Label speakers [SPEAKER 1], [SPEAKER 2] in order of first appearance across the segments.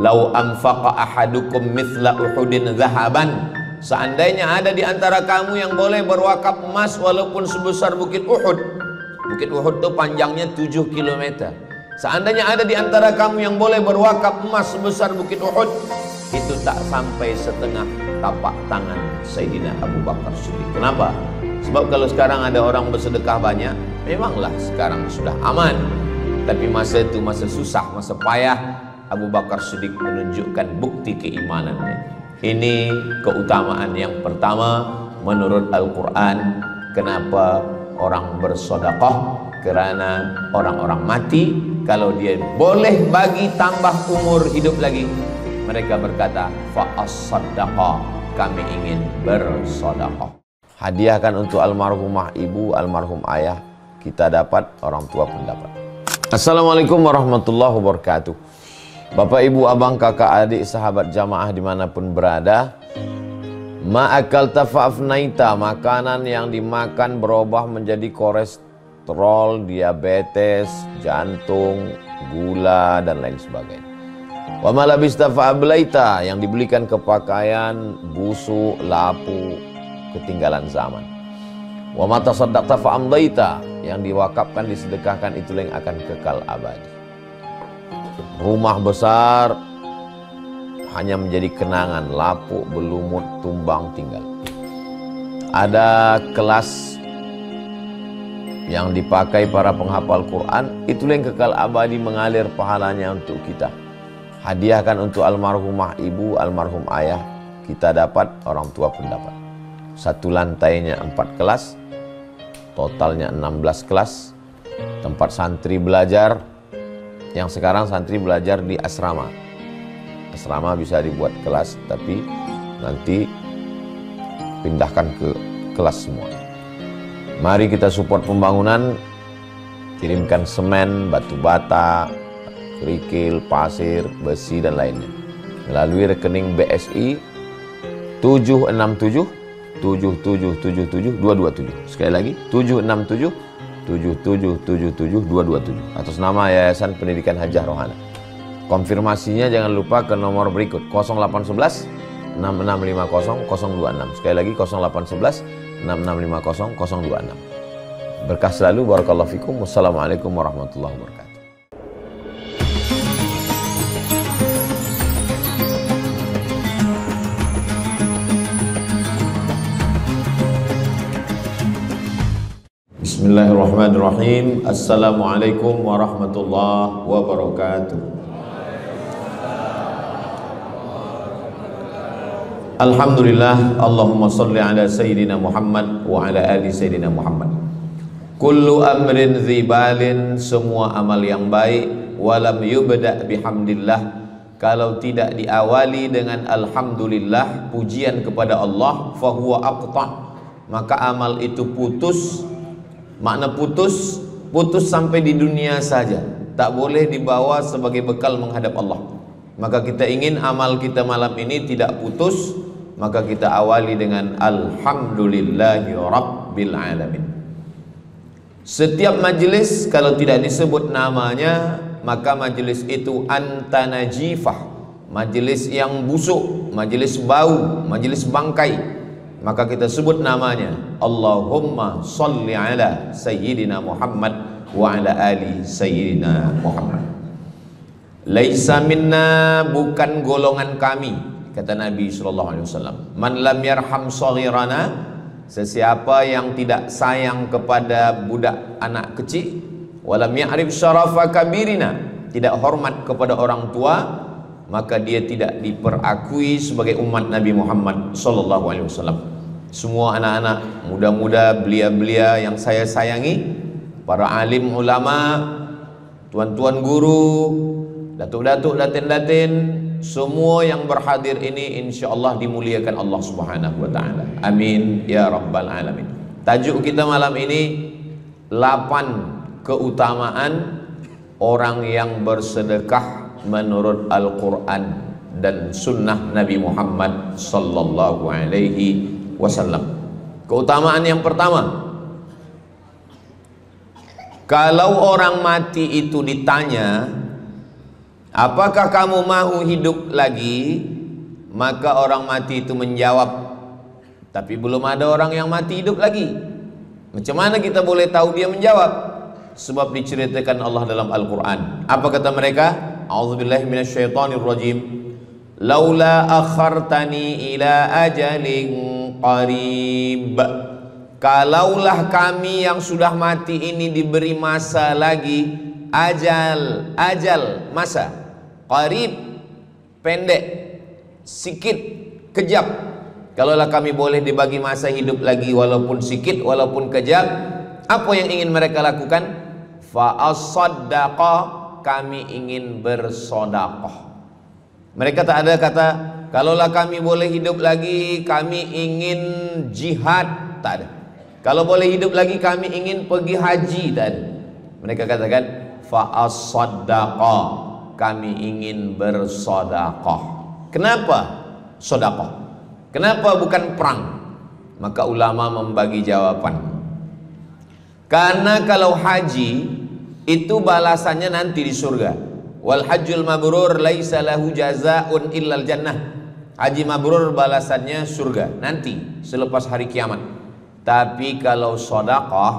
[SPEAKER 1] lau anfaqa ahadukum mithla uhudin zahaban, seandainya ada di antara kamu yang boleh berwakaf emas walaupun sebesar bukit Uhud. Bukit Uhud itu panjangnya 7 km. Seandainya ada di antara kamu yang boleh berwakaf emas sebesar bukit Uhud, itu tak sampai setengah tapak tangan Sayyidina Abu Bakar Siddiq. Kenapa? Sebab kalau sekarang ada orang bersedekah banyak, memanglah sekarang sudah aman. Tapi masa itu masa susah, masa payah, Abu Bakar Siddiq menunjukkan bukti keimanannya. Ini keutamaan yang pertama menurut Al-Quran. Kenapa orang bersedekah? Karena orang-orang mati, kalau dia boleh bagi tambah umur hidup lagi, mereka berkata, fa'as-sadaqah, kami ingin bersedekah. Hadiahkan untuk almarhumah ibu, almarhum ayah, kita dapat, orang tua pun dapat. Assalamualaikum warahmatullahi wabarakatuh. Bapak, ibu, abang, kakak, adik, sahabat jamaah dimanapun berada, ma'akalta fa'afnaita, makanan yang dimakan berubah menjadi kolesterol, diabetes, jantung, gula, dan lain sebagainya. Wa malabista fa'ablaita, yang dibelikan ke pakaian, busuk, lapu, ketinggalan zaman. Wa mata saddaqta fa'amdaita, yang diwakafkan, disedekahkan, itulah yang akan kekal abadi. Rumah besar hanya menjadi kenangan, lapuk, berlumut, tumbang, tinggal. Ada kelas yang dipakai para penghafal Quran, itulah yang kekal abadi, mengalir pahalanya untuk kita. Hadiahkan untuk almarhumah ibu, almarhum ayah, kita dapat, orang tua pun dapat. Satu lantainya 4 kelas, totalnya 16 kelas, tempat santri belajar. Yang sekarang santri belajar di asrama. Asrama bisa dibuat kelas, tapi nanti pindahkan ke kelas semua. Mari kita support pembangunan, kirimkan semen, batu bata, kerikil, pasir, besi, dan lainnya melalui rekening BSI 767 7777 227. Sekali lagi 767 7777 227 atas nama Yayasan Pendidikan Hajah Rohana. Konfirmasinya jangan lupa ke nomor berikut 0811 6650 026. Sekali lagi 0811 6650 026. Berkah selalu, barakallahu fikum. Wassalamualaikum warahmatullahi wabarakatuh. Bismillahirrahmanirrahim. Assalamualaikum warahmatullahi wabarakatuh. Alhamdulillah, Allahumma salli ala Sayyidina Muhammad wa ala ali Sayyidina Muhammad. Kullu amrin zibalin, semua amal yang baik, walam yubda' bihamdillah, kalau tidak diawali dengan alhamdulillah, pujian kepada Allah, fahuwa aqta', maka amal itu putus. Makna putus, putus sampai di dunia saja, tak boleh dibawa sebagai bekal menghadap Allah. Maka kita ingin amal kita malam ini tidak putus, maka kita awali dengan alhamdulillahi rabbil alamin. Setiap majlis kalau tidak disebut namanya, maka majlis itu antanajifah, majlis yang busuk, majlis bau, majlis bangkai. Maka kita sebut namanya, Allahumma salli ala Sayyidina Muhammad wa ala ali Sayyidina Muhammad. Laisa minna, bukan golongan kami, kata Nabi SAW. Man lam yarham saghirana, sesiapa yang tidak sayang kepada budak anak kecil, walam ya'rif syarafa kabirina, tidak hormat kepada orang tua, maka dia tidak diperakui sebagai umat Nabi Muhammad SAW. Semua anak-anak muda-muda, belia-belia yang saya sayangi, para alim ulama, tuan-tuan guru, datuk-datuk, datin-datin, semua yang berhadir ini insyaallah dimuliakan Allah Subhanahu wa taala. Amin ya rabbal alamin. Tajuk kita malam ini 8 keutamaan orang yang bersedekah menurut Al-Quran dan sunnah Nabi Muhammad sallallahu alaihi wasallam. Keutamaan yang pertama, kalau orang mati itu ditanya, apakah kamu mau hidup lagi? Maka orang mati itu menjawab, tapi belum ada orang yang mati hidup lagi. Macam mana kita boleh tahu dia menjawab? Sebab diceritakan Allah dalam Al-Quran. Apa kata mereka? A'udzubillahi minasyaitonirrajim. Laula akhartani ila ajalin qarib. Kalaulah kami yang sudah mati ini diberi masa lagi, ajal, masa qarib, pendek, sikit, kejap. Kalaulah kami boleh dibagi masa hidup lagi walaupun sikit, walaupun kejap, apa yang ingin mereka lakukan? Fa'as-saddaqa, kami ingin bersodaqah. Mereka tak ada kata, kalaulah kami boleh hidup lagi, kami ingin jihad. Tak ada. Kalau boleh hidup lagi, kami ingin pergi haji. Tak ada. Mereka katakan, fa'as-saddaqa, kami ingin bersodaqah. Kenapa sodaqah? Kenapa bukan perang? Maka ulama membagi jawaban. Karena kalau haji itu balasannya nanti di surga. Wal hajjul mabrur laisa lahu jazaa'un illal jannah. Haji mabrur balasannya surga nanti selepas hari kiamat. Tapi kalau sedekah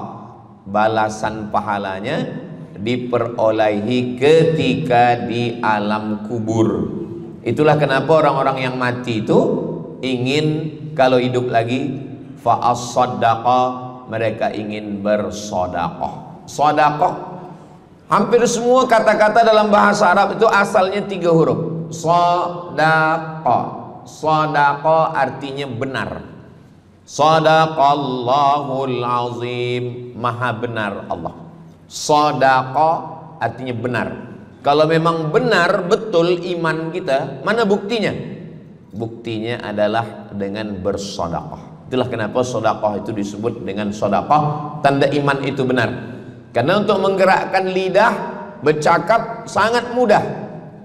[SPEAKER 1] balasan pahalanya diperolehi ketika di alam kubur. Itulah kenapa orang-orang yang mati itu ingin kalau hidup lagi fa'as-saddaqa, mereka ingin bersedekah. Sedekah hampir semua kata-kata dalam bahasa Arab itu asalnya 3 huruf. Sadaqah. Sadaqah artinya benar. Sadaqallahul azim, maha benar Allah. Sadaqah artinya benar. Kalau memang benar betul iman kita, mana buktinya? Buktinya adalah dengan bersedekah. Itulah kenapa sedekah itu disebut dengan sedekah, tanda iman itu benar. Karena untuk menggerakkan lidah bercakap sangat mudah.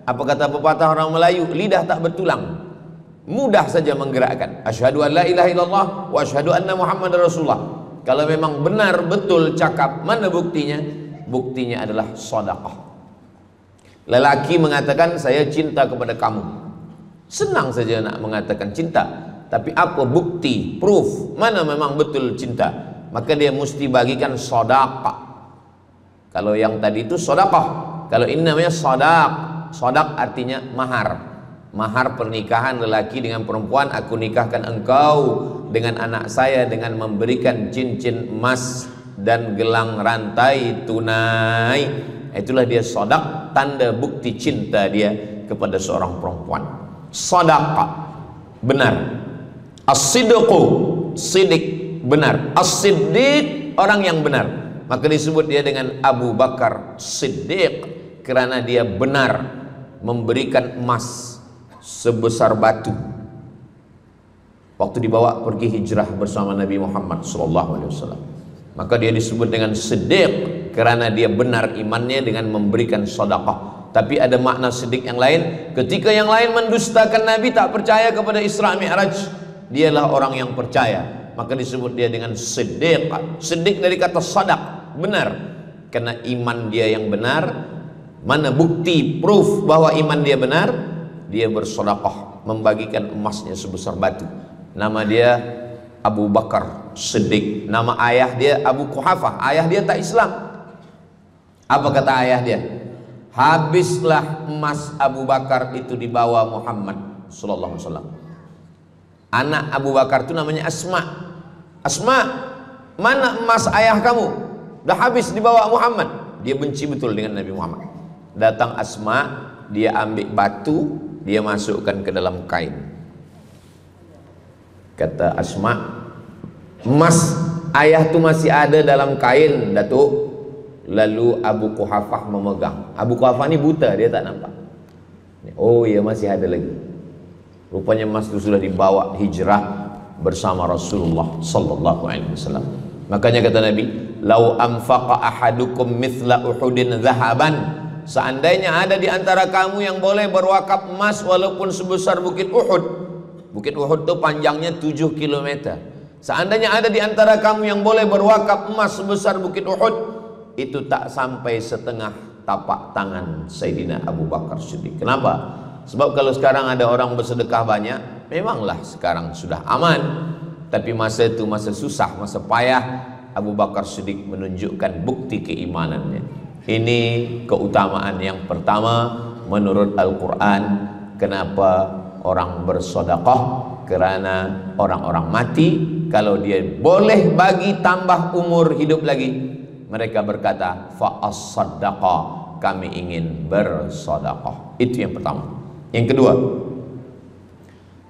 [SPEAKER 1] Apa kata pepatah orang Melayu? Lidah tak bertulang. Mudah saja menggerakkan. Asyhadu an la ilaha illallah wa asyhadu anna Muhammadar Rasulullah. Kalau memang benar betul cakap, mana buktinya? Buktinya adalah sedekah. Lelaki mengatakan saya cinta kepada kamu. Senang saja nak mengatakan cinta. Tapi apa bukti, proof, mana memang betul cinta? Maka dia mesti bagikan sedekah. Kalau yang tadi itu sedekah, kalau ini namanya sadaq. Sadaq artinya mahar. Mahar pernikahan lelaki dengan perempuan, aku nikahkan engkau dengan anak saya dengan memberikan cincin emas dan gelang rantai tunai. Itulah dia sadaq, tanda bukti cinta dia kepada seorang perempuan. Sadaqah, benar. As-sidqu, sidik, benar. As-siddiq, orang yang benar. Maka disebut dia dengan Abu Bakar Siddiq, kerana dia benar memberikan emas sebesar batu waktu dibawa pergi hijrah bersama Nabi Muhammad SAW. Maka dia disebut dengan Siddiq kerana dia benar imannya dengan memberikan sedekah. Tapi ada makna siddiq yang lain. Ketika yang lain mendustakan Nabi, tak percaya kepada Isra Mi'raj, dialah orang yang percaya. Maka disebut dia dengan Siddiq. Siddiq dari kata sadaq, benar. Karena iman dia yang benar. Mana bukti, proof bahwa iman dia benar? Dia bersedekah, membagikan emasnya sebesar batu. Nama dia Abu Bakar Siddiq. Nama ayah dia Abu Quhafah. Ayah dia tak Islam. Apa kata ayah dia? Habislah emas Abu Bakar itu dibawa Muhammad sallallahu alaihi wasallam. Anak Abu Bakar itu namanya Asma. Asma, mana emas ayah kamu? Dah habis dibawa Muhammad. Dia benci betul dengan Nabi Muhammad. Datang Asma, dia ambil batu, dia masukkan ke dalam kain. Kata Asma, emas ayah tu masih ada dalam kain, Datuk. Lalu Abu Quhafah memegang. Abu Quhafah ni buta, dia tak nampak. Oh ya, masih ada lagi. Rupanya emas itu sudah dibawa hijrah bersama Rasulullah sallallahu alaihi wasallam. Makanya kata Nabi, "Lau anfaqa ahadukum mithla Uhudin zahaban." Seandainya ada di antara kamu yang boleh berwakaf emas walaupun sebesar bukit Uhud. Bukit Uhud itu panjangnya 7 km. Seandainya ada di antara kamu yang boleh berwakaf emas sebesar bukit Uhud, itu tak sampai setengah tapak tangan Sayyidina Abu Bakar Siddiq. Kenapa? Sebab kalau sekarang ada orang bersedekah banyak, memanglah sekarang sudah aman. Tapi masa itu masa susah, masa payah, Abu Bakar Siddiq menunjukkan bukti keimanannya. Ini keutamaan yang pertama menurut Al-Quran. Kenapa orang bersedekah? Karena orang-orang mati, kalau dia boleh bagi tambah umur hidup lagi, mereka berkata fa-as-sadaqah, kami ingin bersedekah. Itu yang pertama. Yang kedua,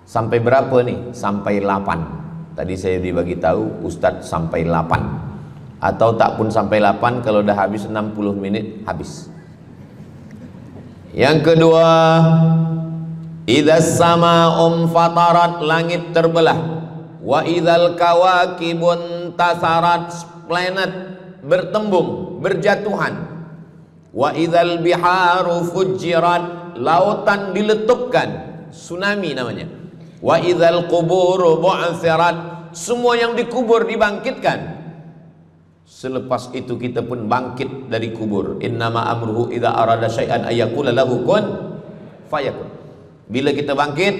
[SPEAKER 1] sampai berapa nih? Sampai 8. Tadi saya dibagi tahu Ustadz sampai 8. Atau tak pun sampai 8, kalau dah habis 60 menit habis. Yang kedua, idzas sama'um fatarat, langit terbelah. Wa idzal kawakibun tasarat, planet bertembung, berjatuhan. Wa idzal biharu fujirat, lautan diletupkan, tsunami namanya. Wa idzal quburu bu'athirat, semua yang dikubur dibangkitkan. Selepas itu kita pun bangkit dari kubur. Innama amruhu idza arada syai'an ayyaqula lahu kun fayakun. Bila kita bangkit,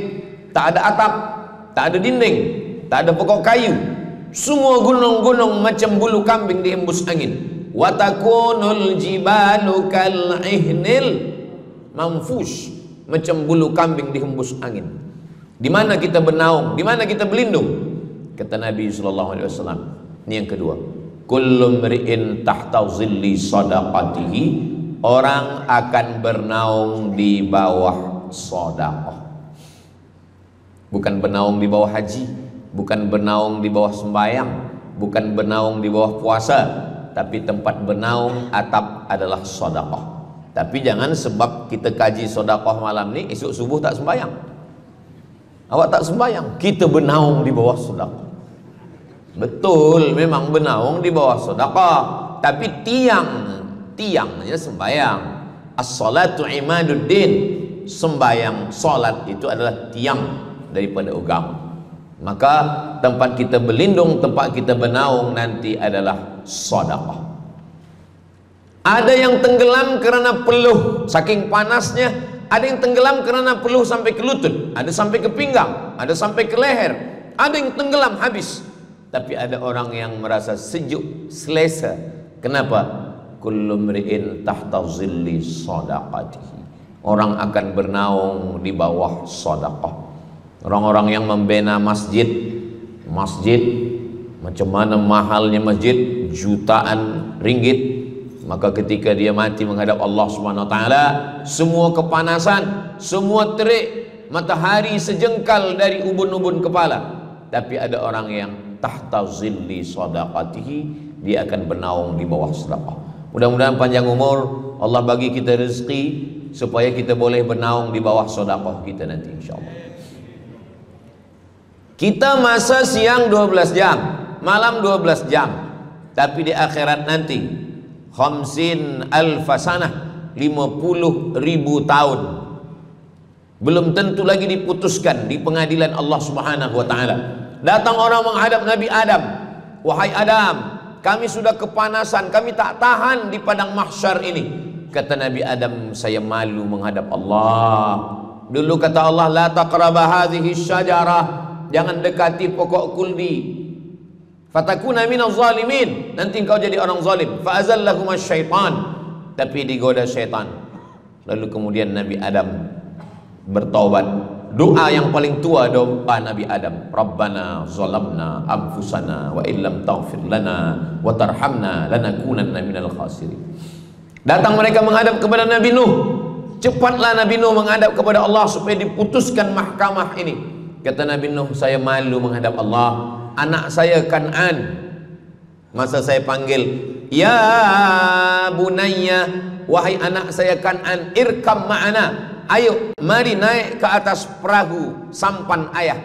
[SPEAKER 1] tak ada atap, tak ada dinding, tak ada pokok kayu. Semua gunung-gunung macam bulu kambing dihembus angin. Wa takunul jibalu kal ihnil manfush, macam bulu kambing dihembus angin. Di mana kita bernaung, di mana kita berlindung? Kata Nabi SAW. Ini yang kedua. Kullu mri'in tahta zilli sadaqatihi, orang akan bernaung di bawah sedekah. Bukan bernaung di bawah haji, bukan bernaung di bawah sembahyang, bukan bernaung di bawah puasa, tapi tempat bernaung atap adalah sedekah. Tapi jangan sebab kita kaji sedekah malam ni, esok subuh tak sembahyang. Awak tak sembahyang, kita bernaung di bawah sedekah. Betul, memang bernaung di bawah sedekah, tapi tiangnya sembahyang. As-salatu imaduddin, sembahyang, salat itu adalah tiang daripada agama. Maka tempat kita berlindung, tempat kita bernaung nanti adalah sedekah. Ada yang tenggelam kerana peluh saking panasnya, ada yang tenggelam kerana peluh sampai ke lutut, ada sampai ke pinggang, ada sampai ke leher, ada yang tenggelam habis. Tapi ada orang yang merasa sejuk, selesa. Kenapa? Kullu mri'in tahta zilli sadaqatihi, orang akan bernaung di bawah sedekah. Orang-orang yang membina masjid, macam mana mahalnya masjid, jutaan ringgit. Maka ketika dia mati menghadap Allah Subhanahu wa taala, semua kepanasan, semua terik, matahari sejengkal dari ubun-ubun kepala. Tapi ada orang yang tahta zilli sadaqatihi, dia akan bernaung di bawah sedekah. Mudah-mudahan panjang umur, Allah bagi kita rezeki supaya kita boleh bernaung di bawah sedekah kita nanti insyaallah. Kita masa siang 12 jam, malam 12 jam. Tapi di akhirat nanti 50,000 sanah, 50.000 tahun. Belum tentu lagi diputuskan di pengadilan Allah Subhanahu wa taala. Datang orang menghadap Nabi Adam. Wahai Adam, kami sudah kepanasan, kami tak tahan di padang mahsyar ini. Kata Nabi Adam, saya malu menghadap Allah. Dulu kata Allah, la taqraba hadhihi syajarah, jangan dekati pokok kuldi. Fatakuna minaz zalimin, nanti engkau jadi orang zalim. Fa azallahumas syaitan, tapi digoda syaitan. Lalu kemudian Nabi Adam bertaubat. Doa yang paling tua doa Nabi Adam, Rabbana zalamna anfusana wa illam taghfir lana wa tarhamna lanakunanna minal khasirin. Datang mereka menghadap kepada Nabi Nuh. Cepatlah Nabi Nuh menghadap kepada Allah supaya diputuskan mahkamah ini. Kata Nabi Nuh, saya malu menghadap Allah. Anak saya Kan'an, masa saya panggil, ya bunayya, wahai anak saya Kan'an, irkam ma'ana, ayo mari naik ke atas perahu sampan ayah.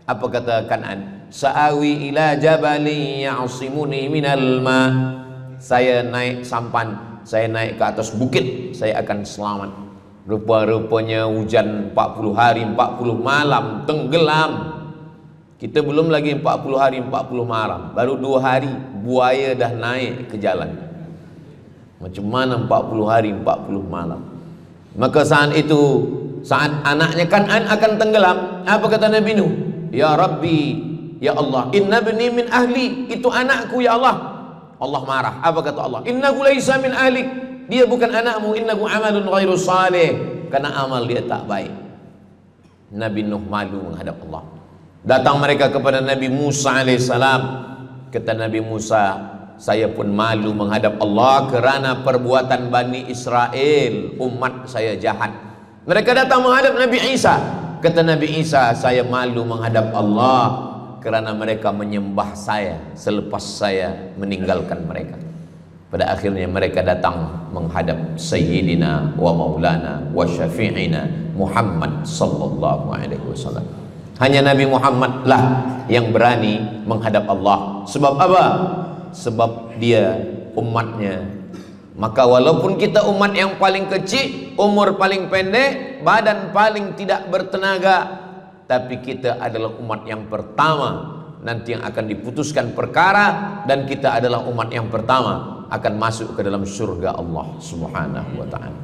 [SPEAKER 1] Apa kata Kan'an? Sa'awi ila jabali ya'simuni minal ma, saya naik sampan, saya naik ke atas bukit, saya akan selamat. Rupa-rupanya hujan 40 hari 40 malam, tenggelam. Kita belum lagi 40 hari 40 malam, baru 2 hari buaya dah naik ke jalan. Macam mana 40 hari 40 malam. Maka saat itu, saat anaknya Kan'an akan tenggelam, apa kata Nabi Nuh? Ya Rabbi, ya Allah, inna bni min ahli, itu anakku ya Allah. Allah marah. Apa kata Allah? Innahu laisa min ahlik, dia bukan anakmu. Innahu amalun ghairu salih, karena amal dia tak baik. Nabi Nuh malu menghadap Allah. Datang mereka kepada Nabi Musa alaihissalam. Kata Nabi Musa, saya pun malu menghadap Allah kerana perbuatan Bani Israel, umat saya jahat. Mereka datang menghadap Nabi Isa. Kata Nabi Isa, saya malu menghadap Allah kerana mereka menyembah saya selepas saya meninggalkan mereka. Pada akhirnya mereka datang menghadap Sayyidina wa Maulana wa Syafi'ina Muhammad sallallahu alaihi wasallam. Hanya Nabi Muhammad lah yang berani menghadap Allah. Sebab apa? Sebab dia umatnya. Maka walaupun kita umat yang paling kecil, umur paling pendek, badan paling tidak bertenaga, tapi kita adalah umat yang pertama nanti yang akan diputuskan perkara, dan kita adalah umat yang pertama akan masuk ke dalam surga Allah Subhanahu wa ta'ala.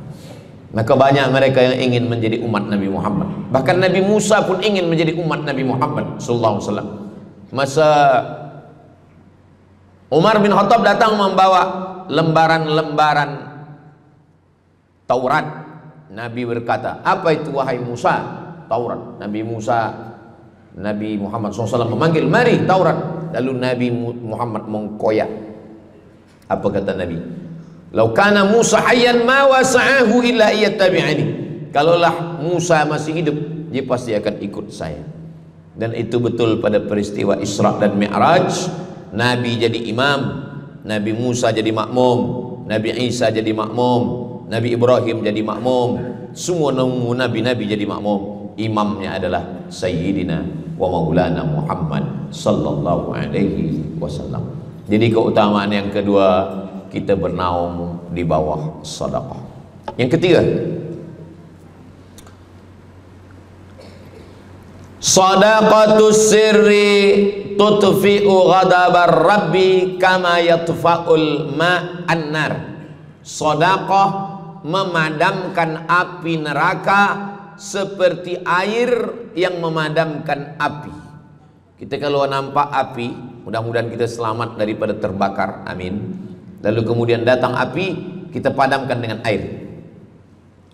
[SPEAKER 1] Maka banyak mereka yang ingin menjadi umat Nabi Muhammad. Bahkan Nabi Musa pun ingin menjadi umat Nabi Muhammad sallallahu alaihi wasallam. Masa Umar bin Khattab datang membawa lembaran-lembaran Taurat, Nabi berkata, apa itu wahai Musa? Taurat. Nabi Muhammad SAW memanggil, mari Taurat. Lalu Nabi Muhammad mengkoyak. Apa kata Nabi? Lau kana Musa hayyan ma wasa'ahu illa iyattabi'ani. Kalaulah Musa masih hidup, dia pasti akan ikut saya. Dan itu betul pada peristiwa Isra dan Mi'raj. Nabi jadi imam, Nabi Musa jadi makmum, Nabi Isa jadi makmum, Nabi Ibrahim jadi makmum, semua nabi-nabi jadi makmum. Imamnya adalah Sayyidina wa Maulana Muhammad sallallahu alaihi wasallam. Jadi keutamaan yang kedua, kita bernaung di bawah sedekah. Yang ketiga, sadaqatus sirri tutfi'u ghadabar rabbi kama yatfa'ul ma'an nar. Sedekah memadamkan api neraka seperti air yang memadamkan api. Kita kalau nampak api, mudah-mudahan kita selamat daripada terbakar, amin. Lalu kemudian datang api, kita padamkan dengan air.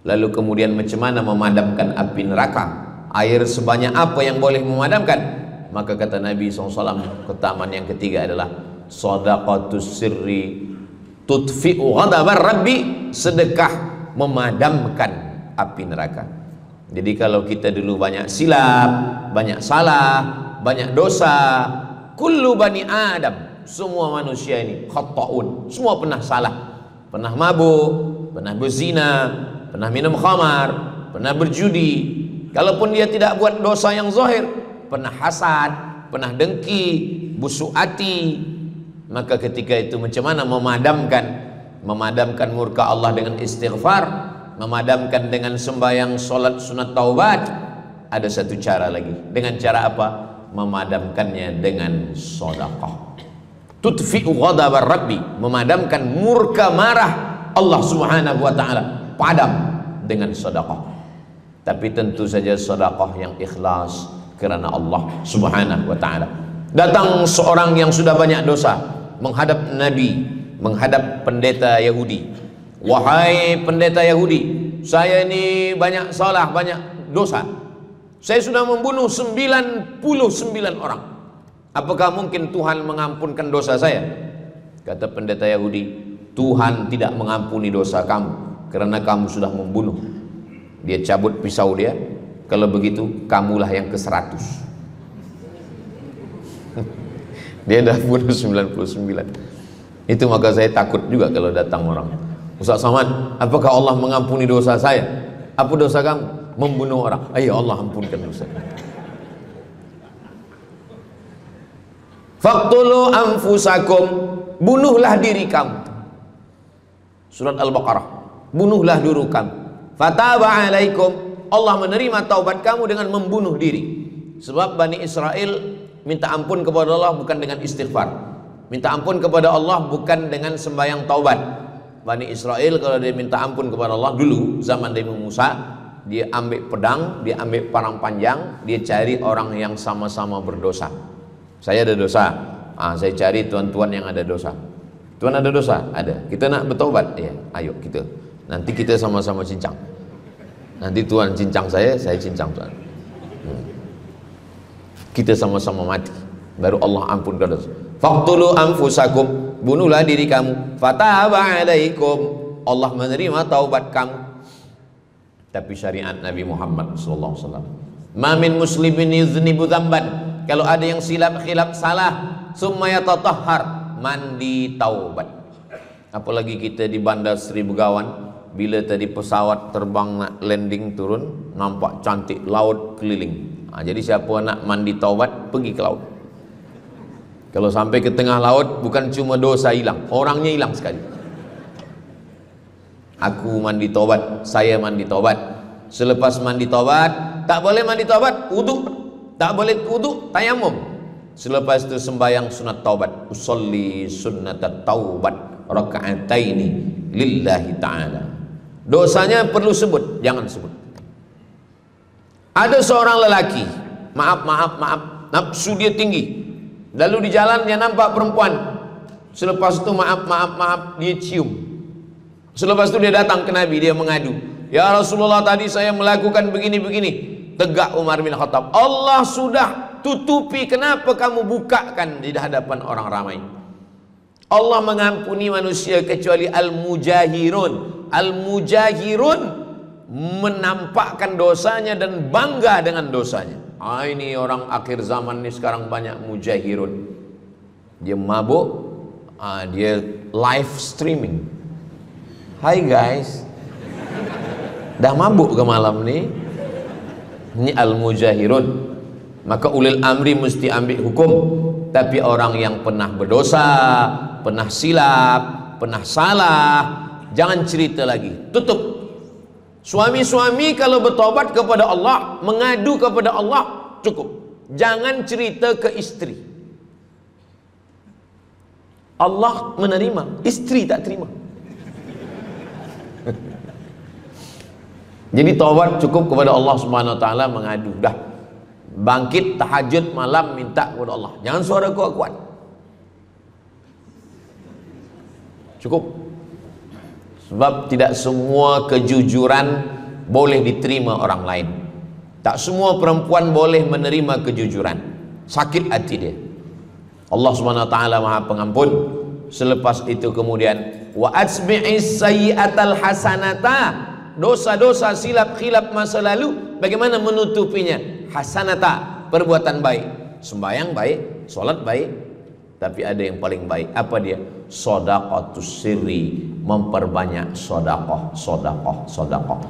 [SPEAKER 1] Lalu kemudian macam mana memadamkan api neraka? Air sebanyak apa yang boleh memadamkan? Maka kata Nabi SAW, keutamaan yang ketiga adalah sadaqatus sirri tutfi'u ghadabar rabbi, sedekah memadamkan api neraka. Jadi kalau kita dulu banyak silap, banyak salah, banyak dosa, kullu bani Adam, semua manusia ini khata'un, semua pernah salah, pernah mabuk, pernah berzina, pernah minum khamar, pernah berjudi. Kalaupun dia tidak buat dosa yang zahir, pernah hasad, pernah dengki, busuk hati. Maka ketika itu macam mana memadamkan murka Allah dengan istighfar, memadamkan dengan sembahyang, solat, sunat, taubat. Ada satu cara lagi. Dengan cara apa? Memadamkannya dengan sedekah. Tutfi'u ghadabar rabbi, memadamkan murka marah Allah Subhanahu wa ta'ala, padam dengan sedekah. Tapi tentu saja sedekah yang ikhlas kerana Allah Subhanahu wa ta'ala. Datang seorang yang sudah banyak dosa menghadap Nabi, menghadap pendeta Yahudi. Wahai pendeta Yahudi, saya ini banyak salah, banyak dosa. Saya sudah membunuh 99 orang. Apakah mungkin Tuhan mengampunkan dosa saya? Kata pendeta Yahudi, Tuhan tidak mengampuni dosa kamu karena kamu sudah membunuh. Dia cabut pisau dia. Kalau begitu, kamulah yang ke-100. Dia dah bunuh 99. Itu maka saya takut juga kalau datang orang. Ustaz Somad, apakah Allah mengampuni dosa saya? Apa dosa kamu? Membunuh orang. Ayo Allah ampunkan dosa. Faqtulu anfusakum, bunuhlah diri kamu. Surat Al-Baqarah. Bunuhlah diri kamu. Fataba alaikum, Allah menerima taubat kamu dengan membunuh diri. Sebab Bani Israel minta ampun kepada Allah bukan dengan istighfar. Minta ampun kepada Allah bukan dengan sembahyang taubat. Bani Israel kalau dia minta ampun kepada Allah dulu zaman Nabi Musa, dia ambil pedang, dia ambil parang panjang, dia cari orang yang sama-sama berdosa. Saya ada dosa, saya cari tuan-tuan yang ada dosa. Tuan ada dosa? Ada. Kita nak bertaubat? Ya, ayo kita. Nanti kita sama-sama cincang. Nanti tuan cincang saya cincang tuan. Kita sama-sama mati. Baru Allah ampunkan dosa. Faqtulu anfusakum, bunuhlah diri kamu. Fataba alaikum, Allah menerima taubat kamu. Tapi syariat Nabi Muhammad sallallahu alaihi wasallam. Ma min muslimin yuznibu dzamban, kalau ada yang silap khilaf salah, summa yatatahhar, mandi taubat. Apalagi kita di Bandar Sri Begawan, bila tadi pesawat terbang nak landing turun, nampak cantik laut keliling. Jadi siapa nak mandi taubat, pergi ke laut. Kalau sampai ke tengah laut, bukan cuma dosa hilang, orangnya hilang sekali. Aku mandi taubat, saya mandi taubat. Selepas mandi taubat, tak boleh mandi taubat, wudu. Tak boleh wudu, tayamum. Selepas itu sembahyang sunat taubat. Usolli sunnatat taubat raka'ataini lillahi ta'ala. Dosanya perlu sebut, jangan sebut. Ada seorang lelaki, maaf, nafsu dia tinggi. Lalu di jalan dia nampak perempuan. Selepas itu maaf, dia cium. Selepas itu dia datang ke Nabi, dia mengadu. Ya Rasulullah, tadi saya melakukan begini-begini. Tegak Umar bin Khattab, Allah sudah tutupi, kenapa kamu bukakan di hadapan orang ramai? Allah mengampuni manusia kecuali al-mujahirun. Al-mujahirun menampakkan dosanya dan bangga dengan dosanya. Ini orang akhir zaman ini sekarang banyak mujahirun. Dia mabuk, dia live streaming. Hai guys, dah mabuk ke malam ni? Ini al-mujahirun. Maka ulil amri mesti ambil hukum. Tapi orang yang pernah berdosa, pernah silap, pernah salah, jangan cerita lagi, tutup. Suami-suami kalau bertobat kepada Allah, mengadu kepada Allah, cukup. Jangan cerita ke istri. Allah menerima, istri tak terima. Jadi taubat cukup kepada Allah Subhanahu wa taala, mengadu. Dah bangkit tahajud malam minta kepada Allah. Jangan suara kuat-kuat. Cukup. Sebab tidak semua kejujuran boleh diterima orang lain. Tak semua perempuan boleh menerima kejujuran. Sakit hati dia. Allah Subhanahu wa taala Maha Pengampun. Selepas itu kemudian wa asbi'is sayyi'atal hasanata, dosa-dosa silap khilaf masa lalu bagaimana menutupinya? Hasanata, perbuatan baik. Sembahyang baik, solat baik, tapi ada yang paling baik. Apa dia? Shadaqatus sirri, memperbanyak sedekah,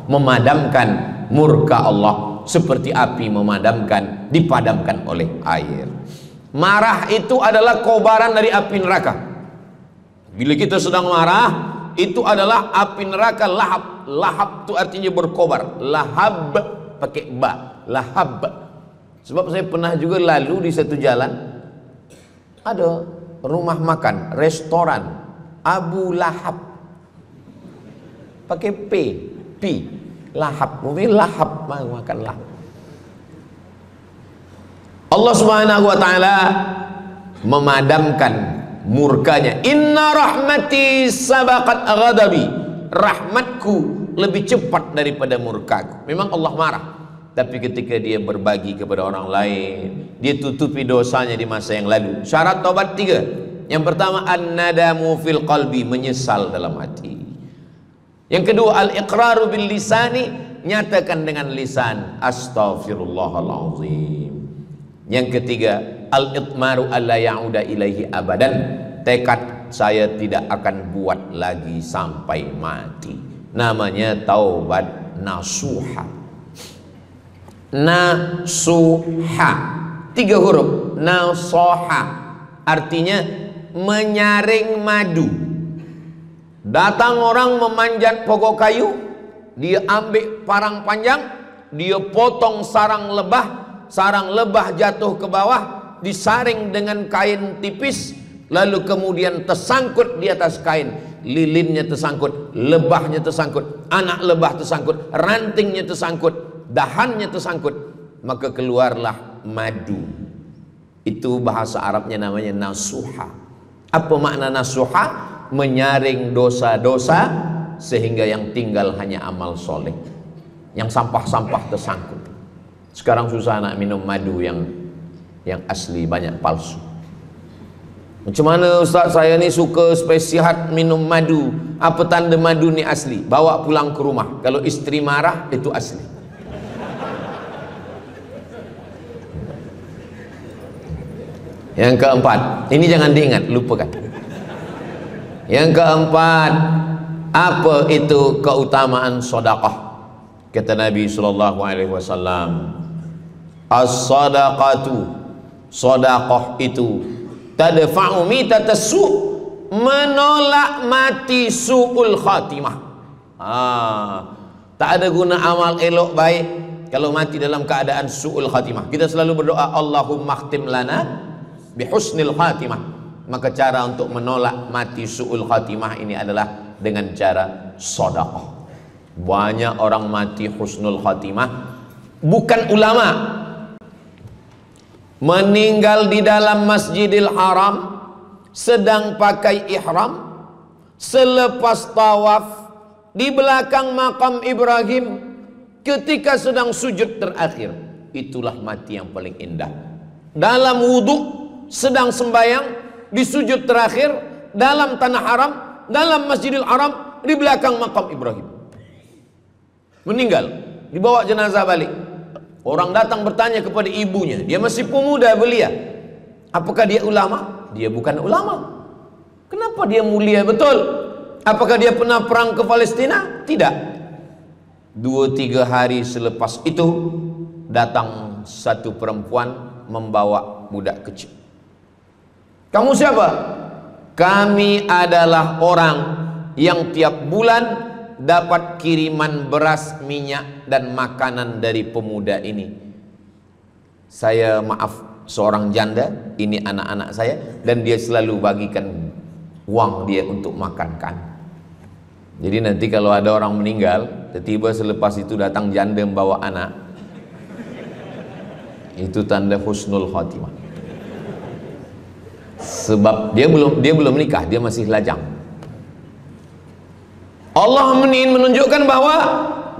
[SPEAKER 1] memadamkan murka Allah seperti api memadamkan, dipadamkan oleh air. Marah itu adalah kobaran dari api neraka. Bila kita sedang marah, itu adalah api neraka lahab. Lahab itu artinya berkobar. Lahab pakai ba, lahab. Sebab saya pernah juga lalu di satu jalan, ada rumah makan, restoran Abu Lahab, pakai P, lahab, mungkin lahab, makan lahab. Allah Subhanahu wa taala memadamkan murkanya. Inna rahmati sabaqat ghadabi, rahmatku lebih cepat daripada murkaku. Memang Allah marah, tapi ketika dia berbagi kepada orang lain, dia tutupi dosanya di masa yang lalu. Syarat taubat 3. Yang pertama, an-nadamu fil qalbi, menyesal dalam hati. Yang kedua, al-iqraru bil lisani, nyatakan dengan lisan, astaghfirullahalazim. Yang ketiga, al-itmaru alla ya'uda ilaihi abadan, tekad saya tidak akan buat lagi sampai mati. Namanya taubat nasuha. Nasuha, 3 huruf. Nasoha artinya menyaring madu. Datang orang memanjat pokok kayu, dia ambil parang panjang, dia potong sarang lebah jatuh ke bawah, disaring dengan kain tipis, lalu kemudian tersangkut di atas kain. lilinnya tersangkut, lebahnya tersangkut, anak lebah tersangkut, rantingnya tersangkut, dahannya tersangkut, maka keluarlah madu. Itu bahasa Arabnya namanya nasuha. Apa makna nasuha? Menyaring dosa-dosa sehingga yang tinggal hanya amal soleh. Yang sampah-sampah tersangkut. Sekarang susah nak minum madu yang asli, banyak palsu. Macam mana Ustaz, saya ni suka spesihat minum madu. Apa tanda madu ni asli? Bawa pulang ke rumah. Kalau istri marah, itu asli. Yang keempat, ini jangan diingat, lupakan. Yang keempat, apa itu keutamaan sedekah? Kata Nabi SAW, as-sadaqatu, sedekah itu tadfa'u mitatas su', menolak mati su'ul khatimah. Tak ada guna amal elok baik kalau mati dalam keadaan su'ul khatimah. Kita selalu berdoa, Allahumma khtim lana bihusnil khatimah. Maka cara untuk menolak mati su'ul khatimah ini adalah dengan cara sedekah. Banyak orang mati husnul khatimah, bukan ulama, meninggal di dalam Masjidil Haram sedang pakai ihram, selepas tawaf di belakang makam Ibrahim ketika sedang sujud terakhir. Itulah mati yang paling indah. Dalam wudhu, sedang sembahyang, di sujud terakhir, dalam tanah haram, dalam Masjidil Haram, di belakang makam Ibrahim. Meninggal, dibawa jenazah balik. Orang datang bertanya kepada ibunya, dia masih pemuda belia, apakah dia ulama? Dia bukan ulama. Kenapa dia mulia betul? Apakah dia pernah perang ke Palestina? Tidak. 2-3 hari selepas itu datang satu perempuan membawa budak kecil. Kamu siapa? Kami adalah orang yang tiap bulan dapat kiriman beras, minyak, dan makanan dari pemuda ini. Saya maaf, seorang janda, ini anak-anak saya, dan dia selalu bagikan uang dia untuk makankan. Jadi nanti kalau ada orang meninggal, tiba-tiba selepas itu datang janda membawa anak, itu tanda husnul khatimah. Sebab dia belum menikah, dia masih lajang. Allah menunjukkan bahwa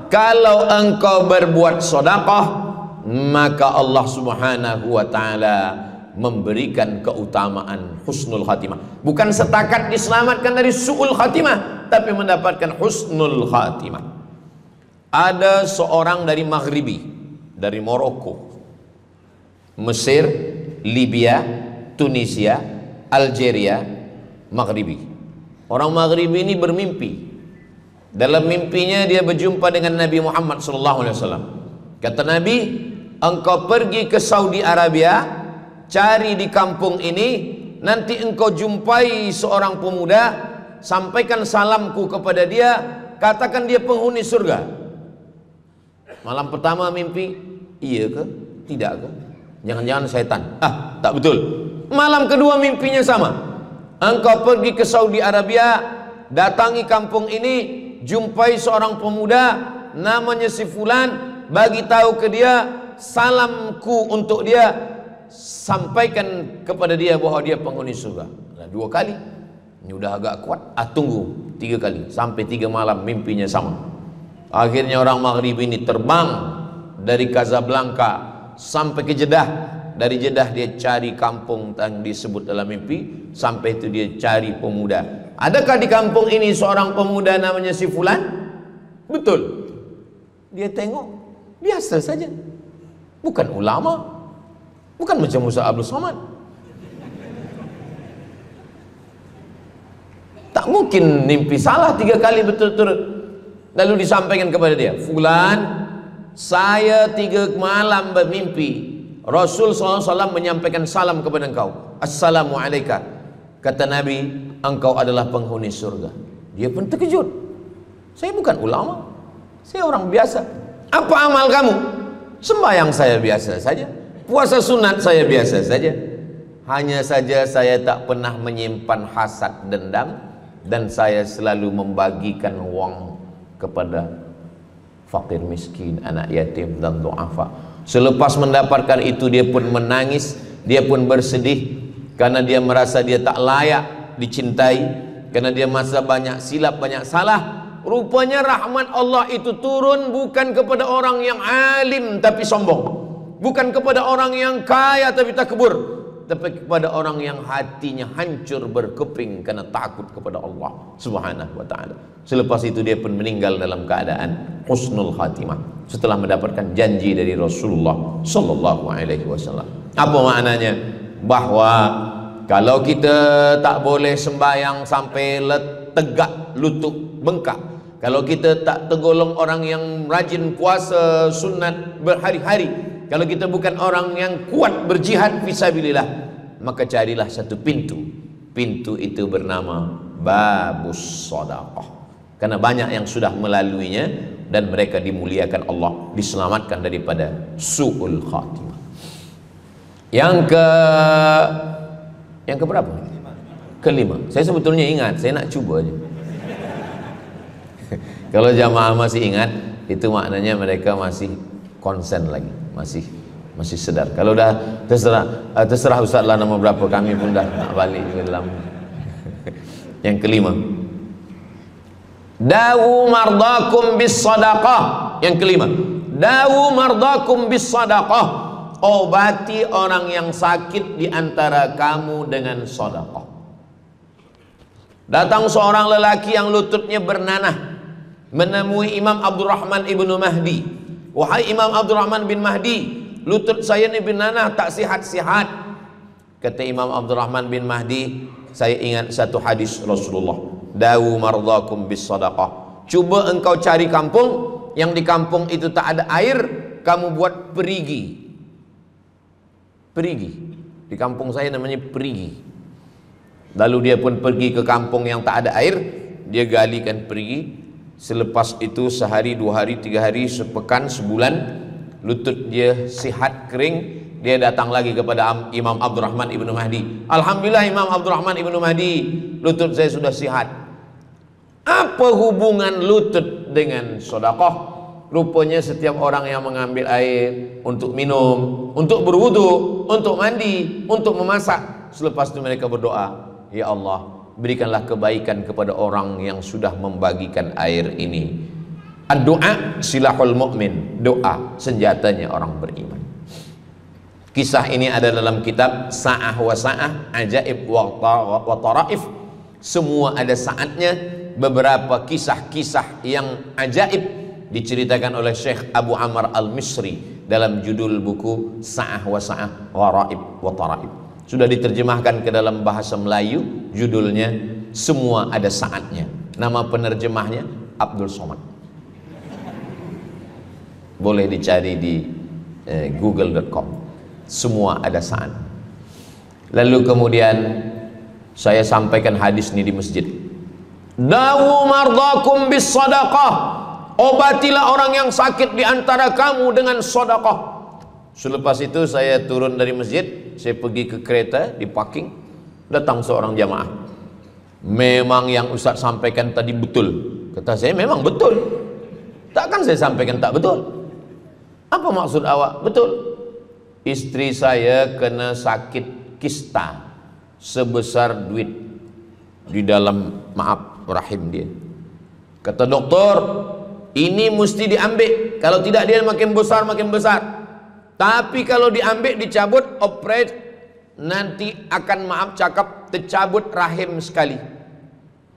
[SPEAKER 1] kalau engkau berbuat sedekah, maka Allah Subhanahu wa taala memberikan keutamaan husnul khatimah. Bukan setakat diselamatkan dari su'ul khatimah, tapi mendapatkan husnul khatimah. Ada seorang dari Maghribi, dari Maroko, Mesir, Libya, Tunisia, Algeria, Maghribi. Orang Maghribi ini bermimpi. Dalam mimpinya dia berjumpa dengan Nabi Muhammad SAW. Kata Nabi, engkau pergi ke Saudi Arabia, cari di kampung ini, nanti engkau jumpai seorang pemuda, sampaikan salamku kepada dia, katakan dia penghuni surga. Malam pertama mimpi, iya ke? Tidak ke? Jangan-jangan syaitan. Tak betul. Malam kedua mimpinya sama. Engkau pergi ke Saudi Arabia, datangi kampung ini, jumpai seorang pemuda namanya si fulan, bagi tahu ke dia, salamku untuk dia, sampaikan kepada dia bahwa dia penghuni surga. Nah, 2 kali. Ini udah agak kuat. Tunggu 3 kali, sampai 3 malam mimpinya sama. Akhirnya orang Maghrib ini terbang dari Casablanca sampai ke Jeddah. Dari Jeddah dia cari kampung yang disebut dalam mimpi. Sampai itu dia cari pemuda. Adakah di kampung ini seorang pemuda namanya si fulan? Betul. Dia tengok, biasa saja. Bukan ulama, bukan macam Musa Abdul Somad. Tak mungkin mimpi salah 3 kali betul-betul. Lalu disampaikan kepada dia, fulan, saya 3 malam bermimpi Rasul SAW menyampaikan salam kepada engkau. Assalamualaikum. Kata Nabi, engkau adalah penghuni surga. Dia pun terkejut. Saya bukan ulama, saya orang biasa. Apa amal kamu? Sembahyang saya biasa saja, puasa sunat saya biasa saja. Hanya saja saya tak pernah menyimpan hasad dendam dan saya selalu membagikan uang kepada fakir miskin, anak yatim dan du'afa. Selepas mendapatkan itu dia pun menangis, dia pun bersedih karena dia merasa dia tak layak dicintai, karena dia masa banyak silap, banyak salah. Rupanya rahmat Allah itu turun bukan kepada orang yang alim tapi sombong, bukan kepada orang yang kaya tapi takbur, tapi kepada orang yang hatinya hancur berkeping karena takut kepada Allah Subhanahu wa ta'ala. Selepas itu dia pun meninggal dalam keadaan husnul khatimah setelah mendapatkan janji dari Rasulullah sallallahu alaihi wasallam. Apa maknanya? Bahwa kalau kita tak boleh sembahyang sampai tegak lutut bengkak, kalau kita tak tergolong orang yang rajin puasa sunat berhari-hari, kalau kita bukan orang yang kuat berjihad fisabilillah, maka carilah satu pintu. Pintu itu bernama babus sedekah. Karena banyak yang sudah melaluinya dan mereka dimuliakan Allah, diselamatkan daripada su'ul khatimah. Yang ke berapa? Kelima. Saya sebetulnya ingat, saya nak cuba aja. Kalau jamaah masih ingat, itu maknanya mereka masih konsen lagi, masih sedar. Kalau dah terserah Ustaz lah nama berapa, kami pun dah nak balik ke dalam. Yang kelima, dawu mardakum bis sadaqah. Yang kelima, dawu mardakum bis sadaqah. Obati orang yang sakit di antara kamu dengan sedekah. Datang seorang lelaki yang lututnya bernanah menemui Imam Abdurrahman ibnu Mahdi. Wahai Imam Abdurrahman bin Mahdi, lutut saya ni bernanah tak sihat-sihat. Kata Imam Abdurrahman bin Mahdi, saya ingat satu hadis Rasulullah, dawu mardakum bis sadaqah. Cuba engkau cari kampung yang di kampung itu tak ada air, kamu buat perigi. Perigi. Di kampung saya namanya perigi. Lalu dia pun pergi ke kampung yang tak ada air, dia galikan perigi. Selepas itu sehari, 2 hari, 3 hari, sepekan, sebulan, lutut dia sihat kering. Dia datang lagi kepada Imam Abdurrahman ibnu Mahdi. Alhamdulillah Imam Abdurrahman ibnu Mahdi, lutut saya sudah sihat. Apa hubungan lutut dengan sedekah? Rupanya setiap orang yang mengambil air untuk minum, untuk berwudu, untuk mandi, untuk memasak, selepas itu mereka berdoa, ya Allah, berikanlah kebaikan kepada orang yang sudah membagikan air ini. Ad-du'a silahul mu'min, doa senjatanya orang beriman. Kisah ini ada dalam kitab Sa'ah wa Sa'ah, Ajaib wa Taraif. Semua ada saatnya. Beberapa kisah-kisah yang ajaib diceritakan oleh Syekh Abu Amr Al-Misri dalam judul buku Sa'ah wa Sa'ah, Gharaib wa Taraib. Sudah diterjemahkan ke dalam bahasa Melayu, judulnya Semua Ada Saatnya. Nama penerjemahnya Abdul Somad. Boleh dicari di google.com. Semua ada saat. Lalu kemudian saya sampaikan hadis ini di masjid. Dawu mardakum bis sadaqah. Obatilah orang yang sakit di antara kamu dengan sedekah. Selepas itu saya turun dari masjid, saya pergi ke kereta, di parking. Datang seorang jamaah. Memang yang Ustaz sampaikan tadi betul. Kata saya, memang betul. Takkan saya sampaikan tak betul? Apa maksud awak? Betul. Istri saya kena sakit kista sebesar duit di dalam rahim dia. Kata doktor, ini mesti diambil, kalau tidak dia makin besar makin besar. Tapi kalau diambil, dicabut, operate, nanti akan tercabut rahim sekali.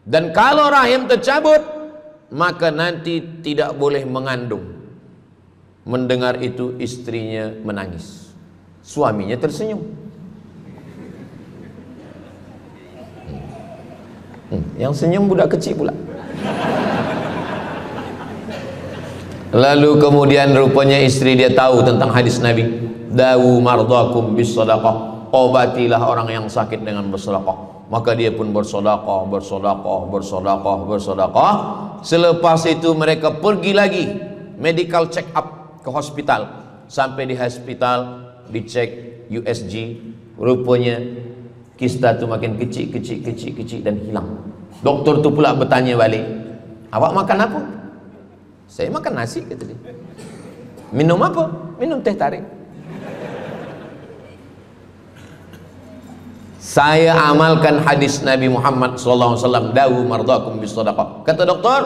[SPEAKER 1] Dan kalau rahim tercabut, maka nanti tidak boleh mengandung. Mendengar itu istrinya menangis, suaminya tersenyum. Yang senyum budak kecil pula. Lalu kemudian rupanya istri dia tahu tentang hadis Nabi, dawu mardakum bis sadaqah, obatilah orang yang sakit dengan bersedekah. Maka dia pun bersedekah. Selepas itu mereka pergi lagi medical check up ke hospital. Sampai di hospital dicek USG, rupanya kista itu makin kecil dan hilang. Doktor tu pula bertanya balik, awak makan apa? Saya makan nasi, kata dia. Minum apa? Minum teh tarik. Saya amalkan hadis Nabi Muhammad SAW, dawu mardakum bisadaqah. Kata doktor,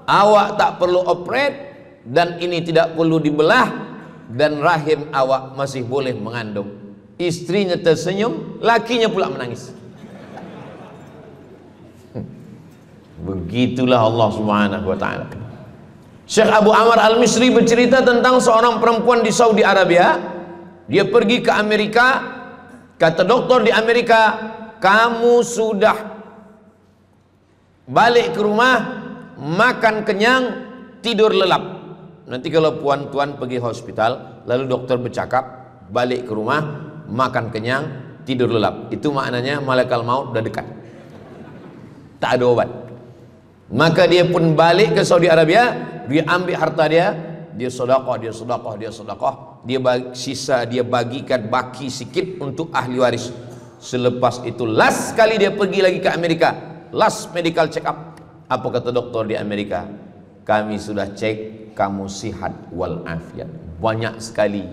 [SPEAKER 1] awak tak perlu operate, dan ini tidak perlu dibelah, dan rahim awak masih boleh mengandung. Istrinya tersenyum, lakinya pula menangis. Begitulah Allah Subhanahu wa ta'ala. Syekh Abu Amr Al-Misri bercerita tentang seorang perempuan di Saudi Arabia. Dia pergi ke Amerika. Kata doktor di Amerika, kamu sudah balik ke rumah, makan kenyang, tidur lelap. Nanti kalau puan-tuan pergi hospital, lalu dokter bercakap, balik ke rumah, makan kenyang, tidur lelap. Itu maknanya malaikat maut udah dekat, tak ada obat. Maka dia pun balik ke Saudi Arabia. Dia ambil harta dia, dia sedekah, dia sedekah, dia sedekah. Dia sisa, dia bagikan baki sikit untuk ahli waris. Selepas itu last kali dia pergi lagi ke Amerika, last medical check up. Apa kata doktor di Amerika? Kami sudah cek, kamu sihat walafiat. Banyak sekali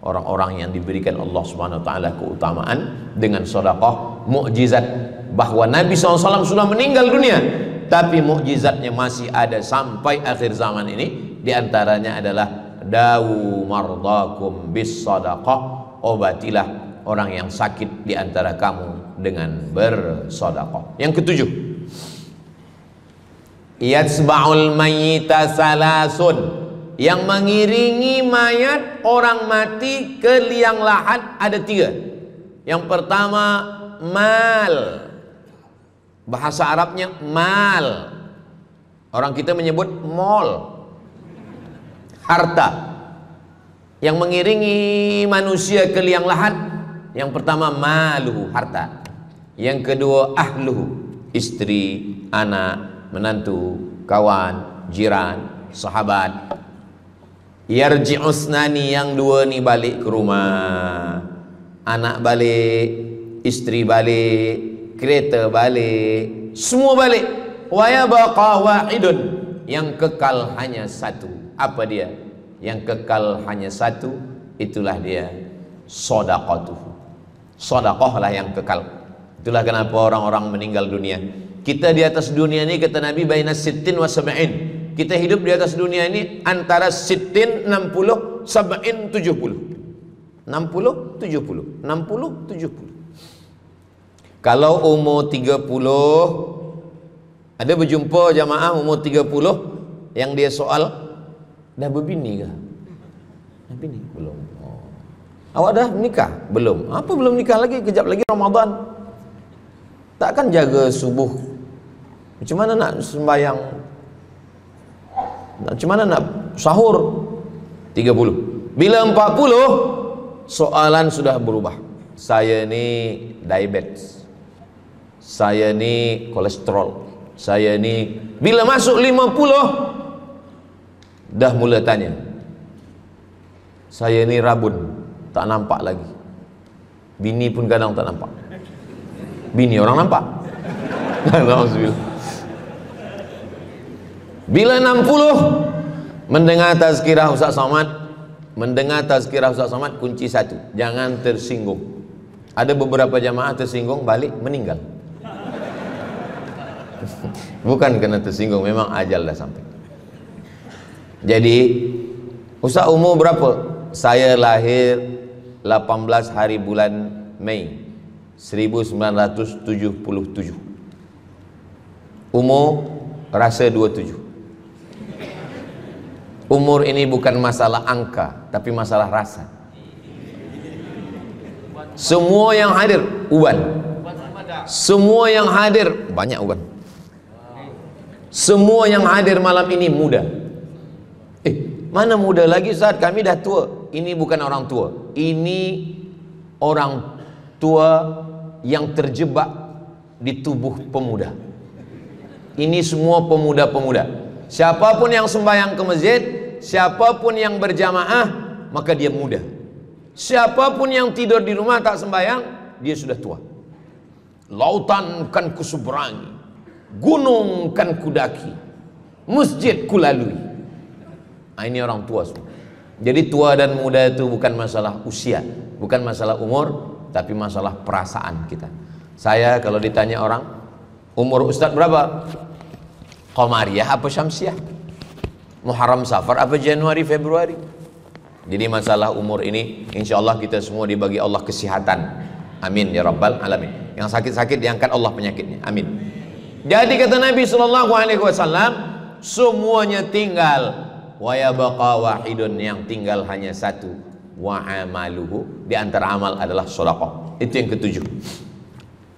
[SPEAKER 1] orang-orang yang diberikan Allah Subhanahu wa taala keutamaan dengan sedekah, mukjizat, bahwa Nabi SAW sudah meninggal dunia, tapi mukjizatnya masih ada sampai akhir zaman ini. Di antaranya adalah dawu mardakum bis sadaqah, obatilah orang yang sakit di antara kamu dengan bersedekah. Yang ketujuh, yatsba'ul mayyita salasun, yang mengiringi mayat orang mati ke liang lahat ada tiga. Yang pertama, mal. Bahasa Arabnya mal. Orang kita menyebut mall. Harta yang mengiringi manusia ke liang lahat. Yang pertama maluhu, harta. Yang kedua ahluhu, istri, anak, menantu, kawan, jiran, sahabat. Yarji'usnani, yang dua ni balik ke rumah. Anak balik, istri balik, kereta balik, semua balik. Wa yabqa wahidun, yang kekal hanya satu. Apa dia? Yang kekal hanya satu, itulah dia sedekatuhu. Sedekah lah yang kekal. Itulah kenapa orang-orang meninggal dunia. Kita di atas dunia ini, kata Nabi, baina sittin wa sab'in. Kita hidup di atas dunia ini antara sittin, 60, sab'in, 70. 60, 70, 60, 70. Kalau umur 30, ada berjumpa jamaah umur 30 yang dia soal, dah berbini kah? Dah bini? Belum. Oh. Awak dah menikah? Belum. Apa belum nikah lagi? Kejap lagi Ramadan. Takkan jaga subuh? Macam mana nak sembahyang? Macam mana nak sahur? 30. Bila 40, soalan sudah berubah. Saya ni diabetes, saya ni kolesterol, saya ni. Bila masuk 50, dah mula tanya, saya ni rabun, tak nampak lagi. Bini pun kadang tak nampak. Bini orang nampak. Bila 60, mendengar tazkirah Ustaz Somad, mendengar tazkirah Ustaz Somad, kunci satu, jangan tersinggung. Ada beberapa jamaah tersinggung, balik meninggal. Bukan kena tersinggung, memang ajal dah sampai. Jadi, Ustaz umur berapa? Saya lahir 18 hari bulan Mei 1977. Umur rasa 27. Umur ini bukan masalah angka, tapi masalah rasa. Semua yang hadir uban. Semua yang hadir banyak uban. Semua yang hadir malam ini muda. Mana muda lagi Ustaz? Kami dah tua. Ini bukan orang tua. Ini orang tua yang terjebak di tubuh pemuda. Ini semua pemuda-pemuda. Siapapun yang sembahyang ke masjid, siapapun yang berjamaah, maka dia muda. Siapapun yang tidur di rumah tak sembahyang, dia sudah tua. Lautan kan kuseberangi, gunung kan kudaki, masjid kulalui. Nah, ini orang tua semua. Jadi tua dan muda itu bukan masalah usia, bukan masalah umur, tapi masalah perasaan kita. Saya kalau ditanya orang, umur Ustadz berapa? Qamariyah apa Syamsiah? Muharram Safar apa Januari Februari? Jadi masalah umur ini insya Allah kita semua dibagi Allah kesehatan. Amin ya rabbal alamin. Yang sakit-sakit diangkat Allah penyakitnya. Amin. Jadi kata Nabi SAW, semuanya tinggal, wa yabqa wahidun, yang tinggal hanya satu, wa amaluhu, di antara amal adalah sedekah. Itu yang ketujuh.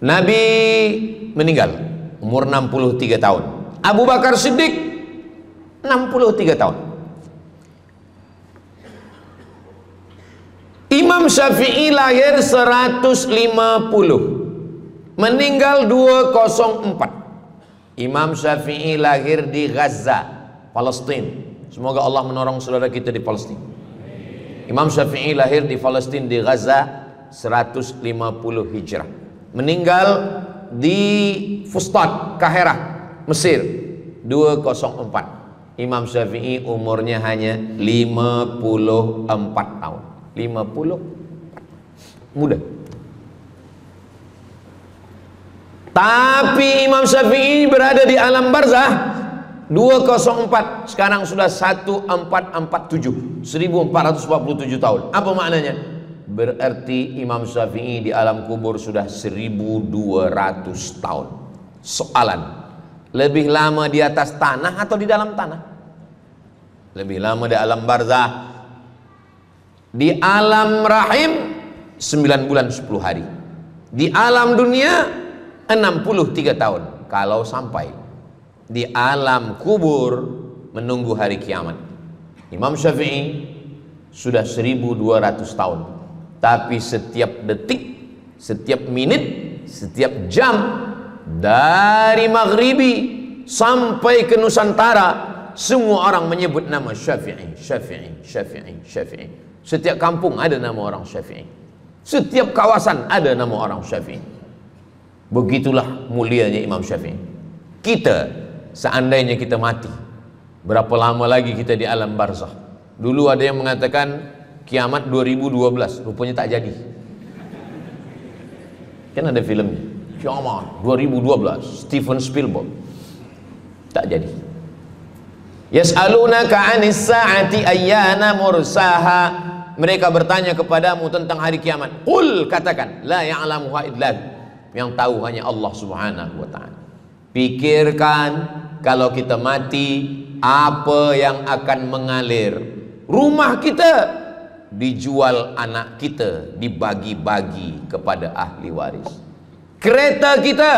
[SPEAKER 1] Nabi meninggal umur 63 tahun. Abu Bakar Siddiq 63 tahun. Imam Syafi'i lahir 150, meninggal 204. Imam Syafi'i lahir di Gaza, Palestina. Semoga Allah menolong saudara kita di Palestina. Imam Syafi'i lahir di Palestina, di Gaza 150 Hijrah. Meninggal di Fustat, Kahirah, Mesir 204. Imam Syafi'i umurnya hanya 54 tahun. 50 muda. Tapi Imam Syafi'i berada di alam barzah 204, sekarang sudah 1447, 1447 tahun. Apa maknanya? Berarti Imam Syafi'i di alam kubur sudah 1200 tahun. Soalan, lebih lama di atas tanah atau di dalam tanah? Lebih lama di alam barzah. Di alam rahim 9 bulan 10 hari. Di alam dunia 63 tahun. Kalau sampai di alam kubur menunggu hari kiamat. Imam Syafi'i sudah 1200 tahun. Tapi setiap detik, setiap menit, setiap jam, dari maghribi sampai ke Nusantara, semua orang menyebut nama Syafi'i, Syafi'i, Syafi'i, Syafi'i. Setiap kampung ada nama orang Syafi'i. Setiap kawasan ada nama orang Syafi'i. Begitulah mulianya Imam Syafi'i. Kita, seandainya kita mati, berapa lama lagi kita di alam barzah? Dulu ada yang mengatakan kiamat 2012, rupanya tak jadi. Kan ada filmnya, kiamat 2012, Steven Spielberg. Tak jadi. Yas'alunaka 'anis sa'ati ayyana mursaha. Mereka bertanya kepadamu tentang hari kiamat. Qul, katakan, la ya'lamuha illa hu. Yang tahu hanya Allah Subhanahu wa ta'ala. Pikirkan, kalau kita mati, apa yang akan mengalir? Rumah kita dijual, anak kita dibagi-bagi kepada ahli waris. Kereta kita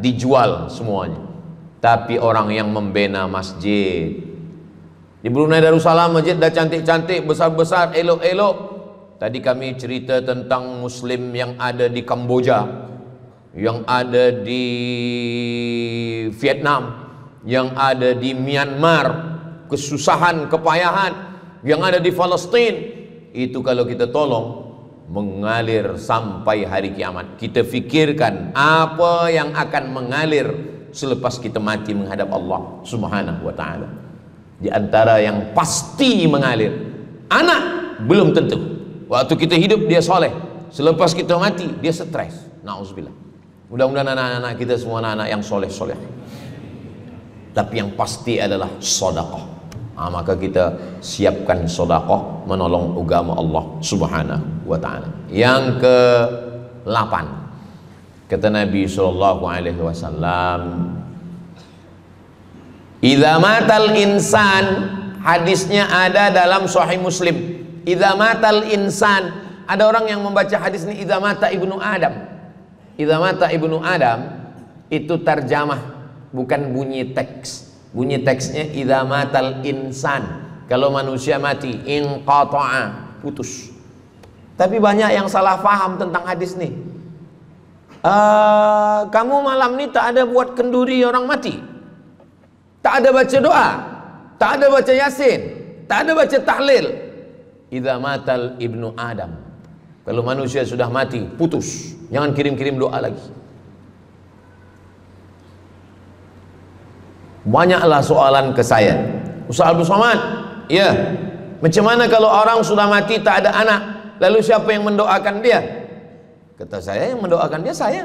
[SPEAKER 1] dijual semuanya. Tapi orang yang membina masjid di Brunei Darussalam, masjid dah cantik-cantik, besar-besar, elok-elok. Tadi kami cerita tentang Muslim yang ada di Kamboja, yang ada di Vietnam, yang ada di Myanmar, kesusahan, kepayahan, yang ada di Palestina. Itu kalau kita tolong, mengalir sampai hari kiamat. Kita fikirkan apa yang akan mengalir selepas kita mati menghadap Allah Subhanahu wa ta'ala. Di antara yang pasti mengalir, anak belum tentu. Waktu kita hidup dia soleh, selepas kita mati dia stres. Na'udzubillah. Mudah-mudahan anak-anak kita semua anak-anak yang soleh-soleh. Tapi yang pasti adalah sedekah. Maka kita siapkan sedekah menolong agama Allah Subhanahu wa ta'ala. Yang ke-8, kata Nabi SAW, idza matal insan, hadisnya ada dalam Sahih Muslim. Idza matal insan, ada orang yang membaca hadis ini idza mata ibnu Adam. Idza mata ibnu Adam itu terjemah, bukan bunyi teks. Bunyi teksnya idza matal insan, kalau manusia mati, inqata'a, putus. Tapi banyak yang salah faham tentang hadis nih. Kamu malam ini tak ada buat kenduri orang mati, tak ada baca doa, tak ada baca yasin, tak ada baca tahlil. Idza matal ibnu Adam, kalau manusia sudah mati, putus. Jangan kirim-kirim doa lagi. Banyaklah soalan ke saya, Ustaz Abdul Somad, ya, macam mana kalau orang sudah mati tak ada anak, lalu siapa yang mendoakan dia? Kata saya, yang mendoakan dia saya.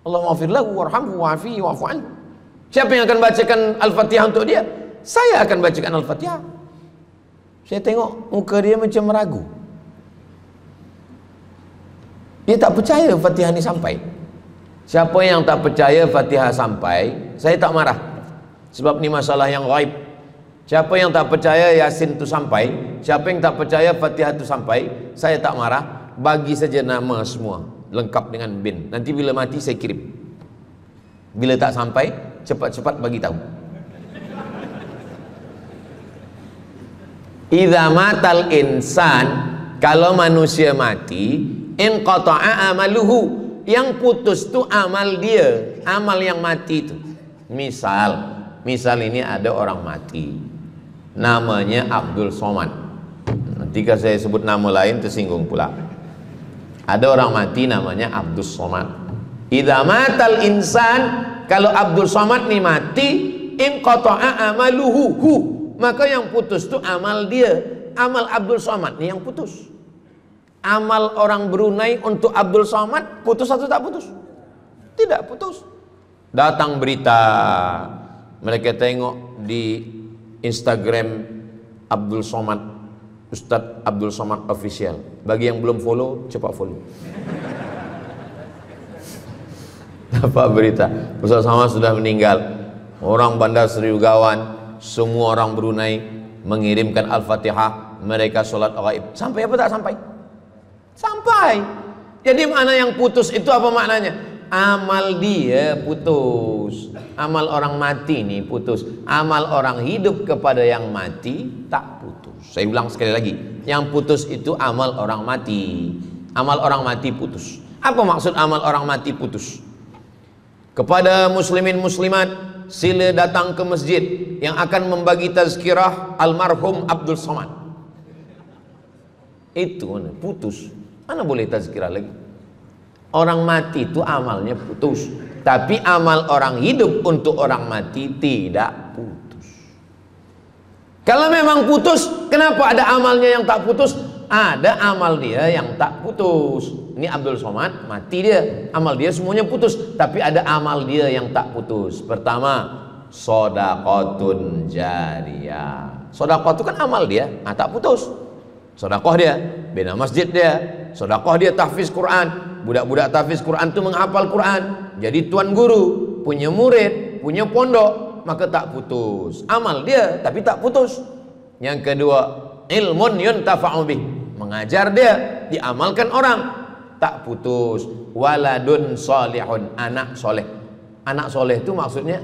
[SPEAKER 1] Allahumma ighfir lahu warhamhu wa'afihi wa'fu anhu. Siapa yang akan bacakan Al-Fatihah untuk dia? Saya akan bacakan Al-Fatihah. Saya tengok muka dia macam ragu. Dia tak percaya Fatihah ni sampai. Siapa yang tak percaya Fatihah sampai, saya tak marah, sebab ni masalah yang ghaib. Siapa yang tak percaya Yasin tu sampai, siapa yang tak percaya Fatihah tu sampai, saya tak marah. Bagi saja nama semua lengkap dengan bin. Nanti bila mati saya kirim. Bila tak sampai, cepat-cepat bagi tahu. Idza matal insan, kalau manusia mati, inqata'a amaluhu, yang putus tu amal dia, amal yang mati itu. Misal ini ada orang mati, namanya Abdul Somad. Nanti kalau saya sebut nama lain tersinggung pula. Ada orang mati namanya Abdul Somad. Idza matal insan, kalau Abdul Somad ni mati, inqata'a amaluhu, maka yang putus tu amal dia. Amal Abdul Somad ni yang putus. Amal orang Brunei untuk Abdul Somad putus atau tak putus? Tidak putus. Datang berita, mereka tengok di Instagram Abdul Somad, Ustadz Abdul Somad Official. Bagi yang belum follow, cepat follow. Dapat berita, Ustadz Somad sudah meninggal. Orang Bandar Seri Begawan, semua orang Brunei mengirimkan Al-Fatihah, mereka sholat ghaib. Sampai apa tak sampai? Sampai. Jadi mana yang putus itu apa maknanya? Amal dia putus. Amal orang mati ini putus. Amal orang hidup kepada yang mati tak putus. Saya ulang sekali lagi, yang putus itu amal orang mati. Amal orang mati putus. Apa maksud amal orang mati putus? Kepada muslimin muslimat, sila datang ke masjid yang akan membagi tazkirah almarhum Abdul Somad. Itu mana putus. Mana boleh tazkirah lagi? Orang mati itu amalnya putus, tapi amal orang hidup untuk orang mati tidak putus. Kalau memang putus, kenapa ada amalnya yang tak putus? Ada amal dia yang tak putus. Ini Abdul Somad mati dia, amal dia semuanya putus, tapi ada amal dia yang tak putus. Pertama, shadaqatun jariyah. Sedekah itu kan amal dia, tak putus. Sedekah dia bina masjid dia, sedekah dia tahfiz Quran. Budak-budak tahfiz Quran itu menghafal Quran, jadi tuan guru, punya murid, punya pondok, maka tak putus. Amal dia tapi tak putus. Yang kedua, ilmun yuntafa'u bih, mengajar dia, diamalkan orang, tak putus. Waladun salihun, anak soleh. Anak soleh itu maksudnya,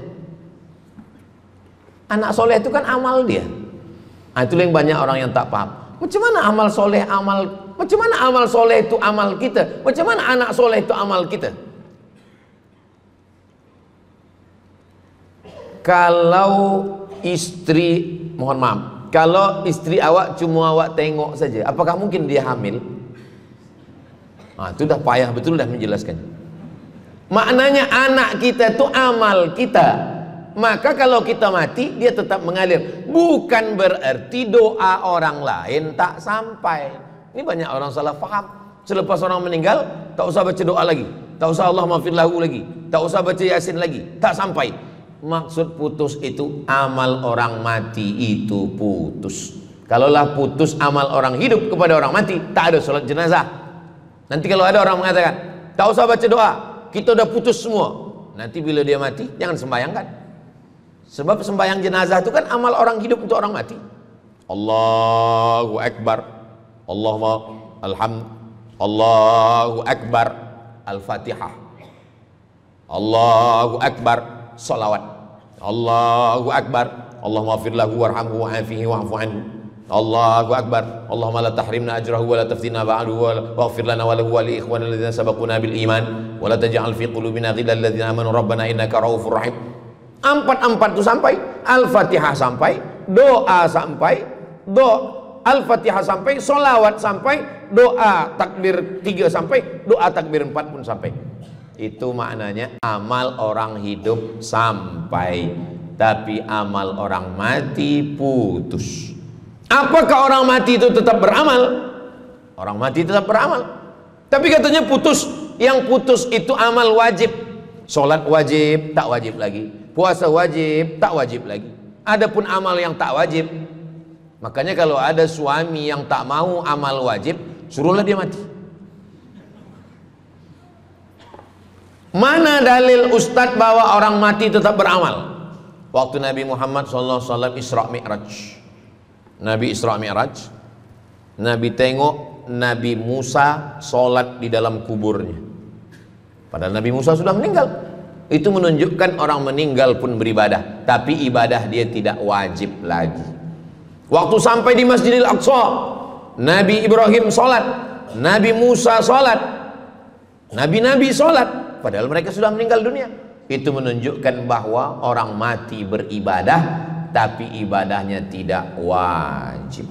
[SPEAKER 1] anak soleh itu kan amal dia. Itu yang banyak orang yang tak paham. Macam mana amal soleh macam mana amal soleh itu amal kita? Macam mana anak soleh itu amal kita? Kalau istri, mohon maaf, kalau istri awak cuma awak tengok saja, apakah mungkin dia hamil? Itu dah payah betul dah menjelaskan. Maknanya anak kita itu amal kita. Maka kalau kita mati, dia tetap mengalir. Bukan berarti doa orang lain tak sampai. Ini banyak orang salah faham. Selepas orang meninggal, tak usah baca doa lagi, tak usah Allahumma ighfir lahu lagi, tak usah baca Yasin lagi, tak sampai. Maksud putus itu amal orang mati itu putus. Kalaulah putus amal orang hidup kepada orang mati, tak ada solat jenazah. Nanti kalau ada orang mengatakan, tak usah baca doa, kita udah putus semua, nanti bila dia mati, jangan sembayangkan. Sebab sembahyang jenazah itu kan amal orang hidup untuk orang mati. Allahu Akbar, Allahumma alhamd, Allahu Akbar, Al-Fatihah, Allahu Akbar, salawat, Allahu Akbar, Allahumma ighfir lahu warhamhu wa'afihi wa'fu anhu, Allahu Akbar, Allahumma la tahrimna ajrahu wa la taftina ba'dahu wa ighfir lana wa lahu wa li ikhwanina alladhina sabaquna bil iman wa la taj'al fi qulubina ghillan lil ladzina amanu rabbana innaka ra'ufur rahim. Empat itu sampai, Al-Fatihah sampai, doa sampai, Al-Fatihah sampai, solawat sampai, doa takbir 3 sampai, doa takbir 4 pun sampai. Itu maknanya amal orang hidup sampai. tapi amal orang mati putus. Apakah orang mati itu tetap beramal? Orang mati tetap beramal, tapi katanya putus. Yang putus itu amal wajib. Sholat wajib, tak wajib lagi. Puasa wajib, tak wajib lagi. Adapun amal yang tak wajib, makanya kalau ada suami yang tak mau amal wajib, suruhlah dia mati. Mana dalil ustadz bahwa orang mati tetap beramal? Waktu Nabi Muhammad SAW Isra Mi'raj, Nabi Isra Mi'raj, Nabi tengok Nabi Musa sholat di dalam kuburnya, padahal Nabi Musa sudah meninggal. Itu menunjukkan orang meninggal pun beribadah, tapi ibadah dia tidak wajib lagi. Waktu sampai di Masjidil Aqsa, Nabi Ibrahim sholat, Nabi Musa sholat, Nabi-Nabi sholat, padahal mereka sudah meninggal dunia. Itu menunjukkan bahwa orang mati beribadah, tapi ibadahnya tidak wajib.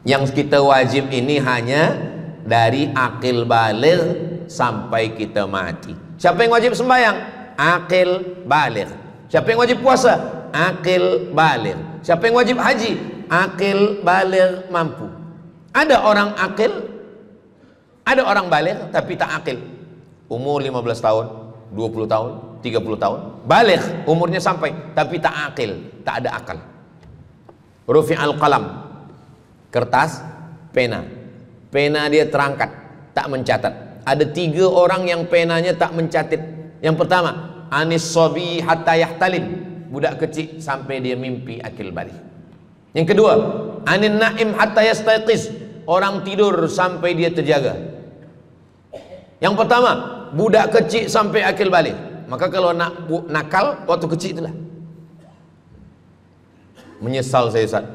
[SPEAKER 1] Yang kita wajib ini hanya dari akil baligh sampai kita mati. Siapa yang wajib sembahyang? Akil baligh. Siapa yang wajib puasa? Akil baligh. Siapa yang wajib haji? Akil baligh mampu. Ada orang akil, ada orang baligh tapi tak akil. Umur 15 tahun, 20 tahun, 30 tahun, baligh umurnya sampai, tapi tak akil, tak ada akal. Rufi'al qalam, kertas, pena dia terangkat, tak mencatat. Ada 3 orang yang penanya tak mencatat. Yang pertama, anis sobi hatta yahtalim, budak kecil sampai dia mimpi akil balik. Yang kedua, anin naim hatta yastayqiz, orang tidur sampai dia terjaga. Yang pertama, budak kecil sampai akil balik. Maka kalau nak nakal waktu kecil itulah. Menyesal saya Ustaz,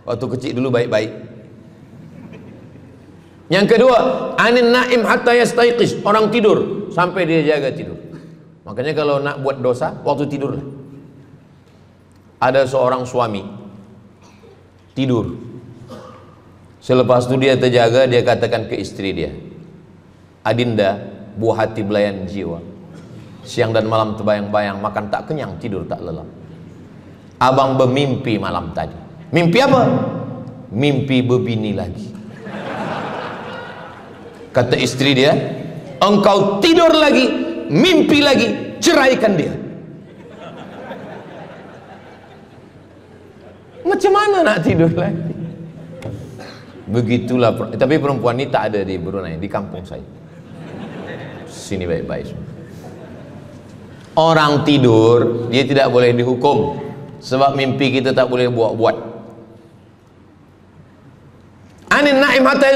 [SPEAKER 1] waktu kecil dulu baik-baik. Yang kedua, anin naim hatta yastayqiz, orang tidur sampai dia jaga tidur. Makanya kalau nak buat dosa waktu tidurlah. Ada seorang suami tidur, selepas itu dia terjaga, dia katakan ke istri dia, Adinda, buah hati belayan jiwa, siang dan malam terbayang-bayang, makan tak kenyang, tidur tak lelap. Abang bermimpi malam tadi. Mimpi apa? Mimpi berbini lagi. Kata istri dia, engkau tidur lagi, mimpi lagi, ceraikan dia. Macam mana nak tidur lagi? Begitulah. Tapi perempuan ini tak ada di Brunei, di kampung saya. Sini baik-baik. Orang tidur dia tidak boleh dihukum, sebab mimpi kita tak boleh buat-buat. Anil naim hatta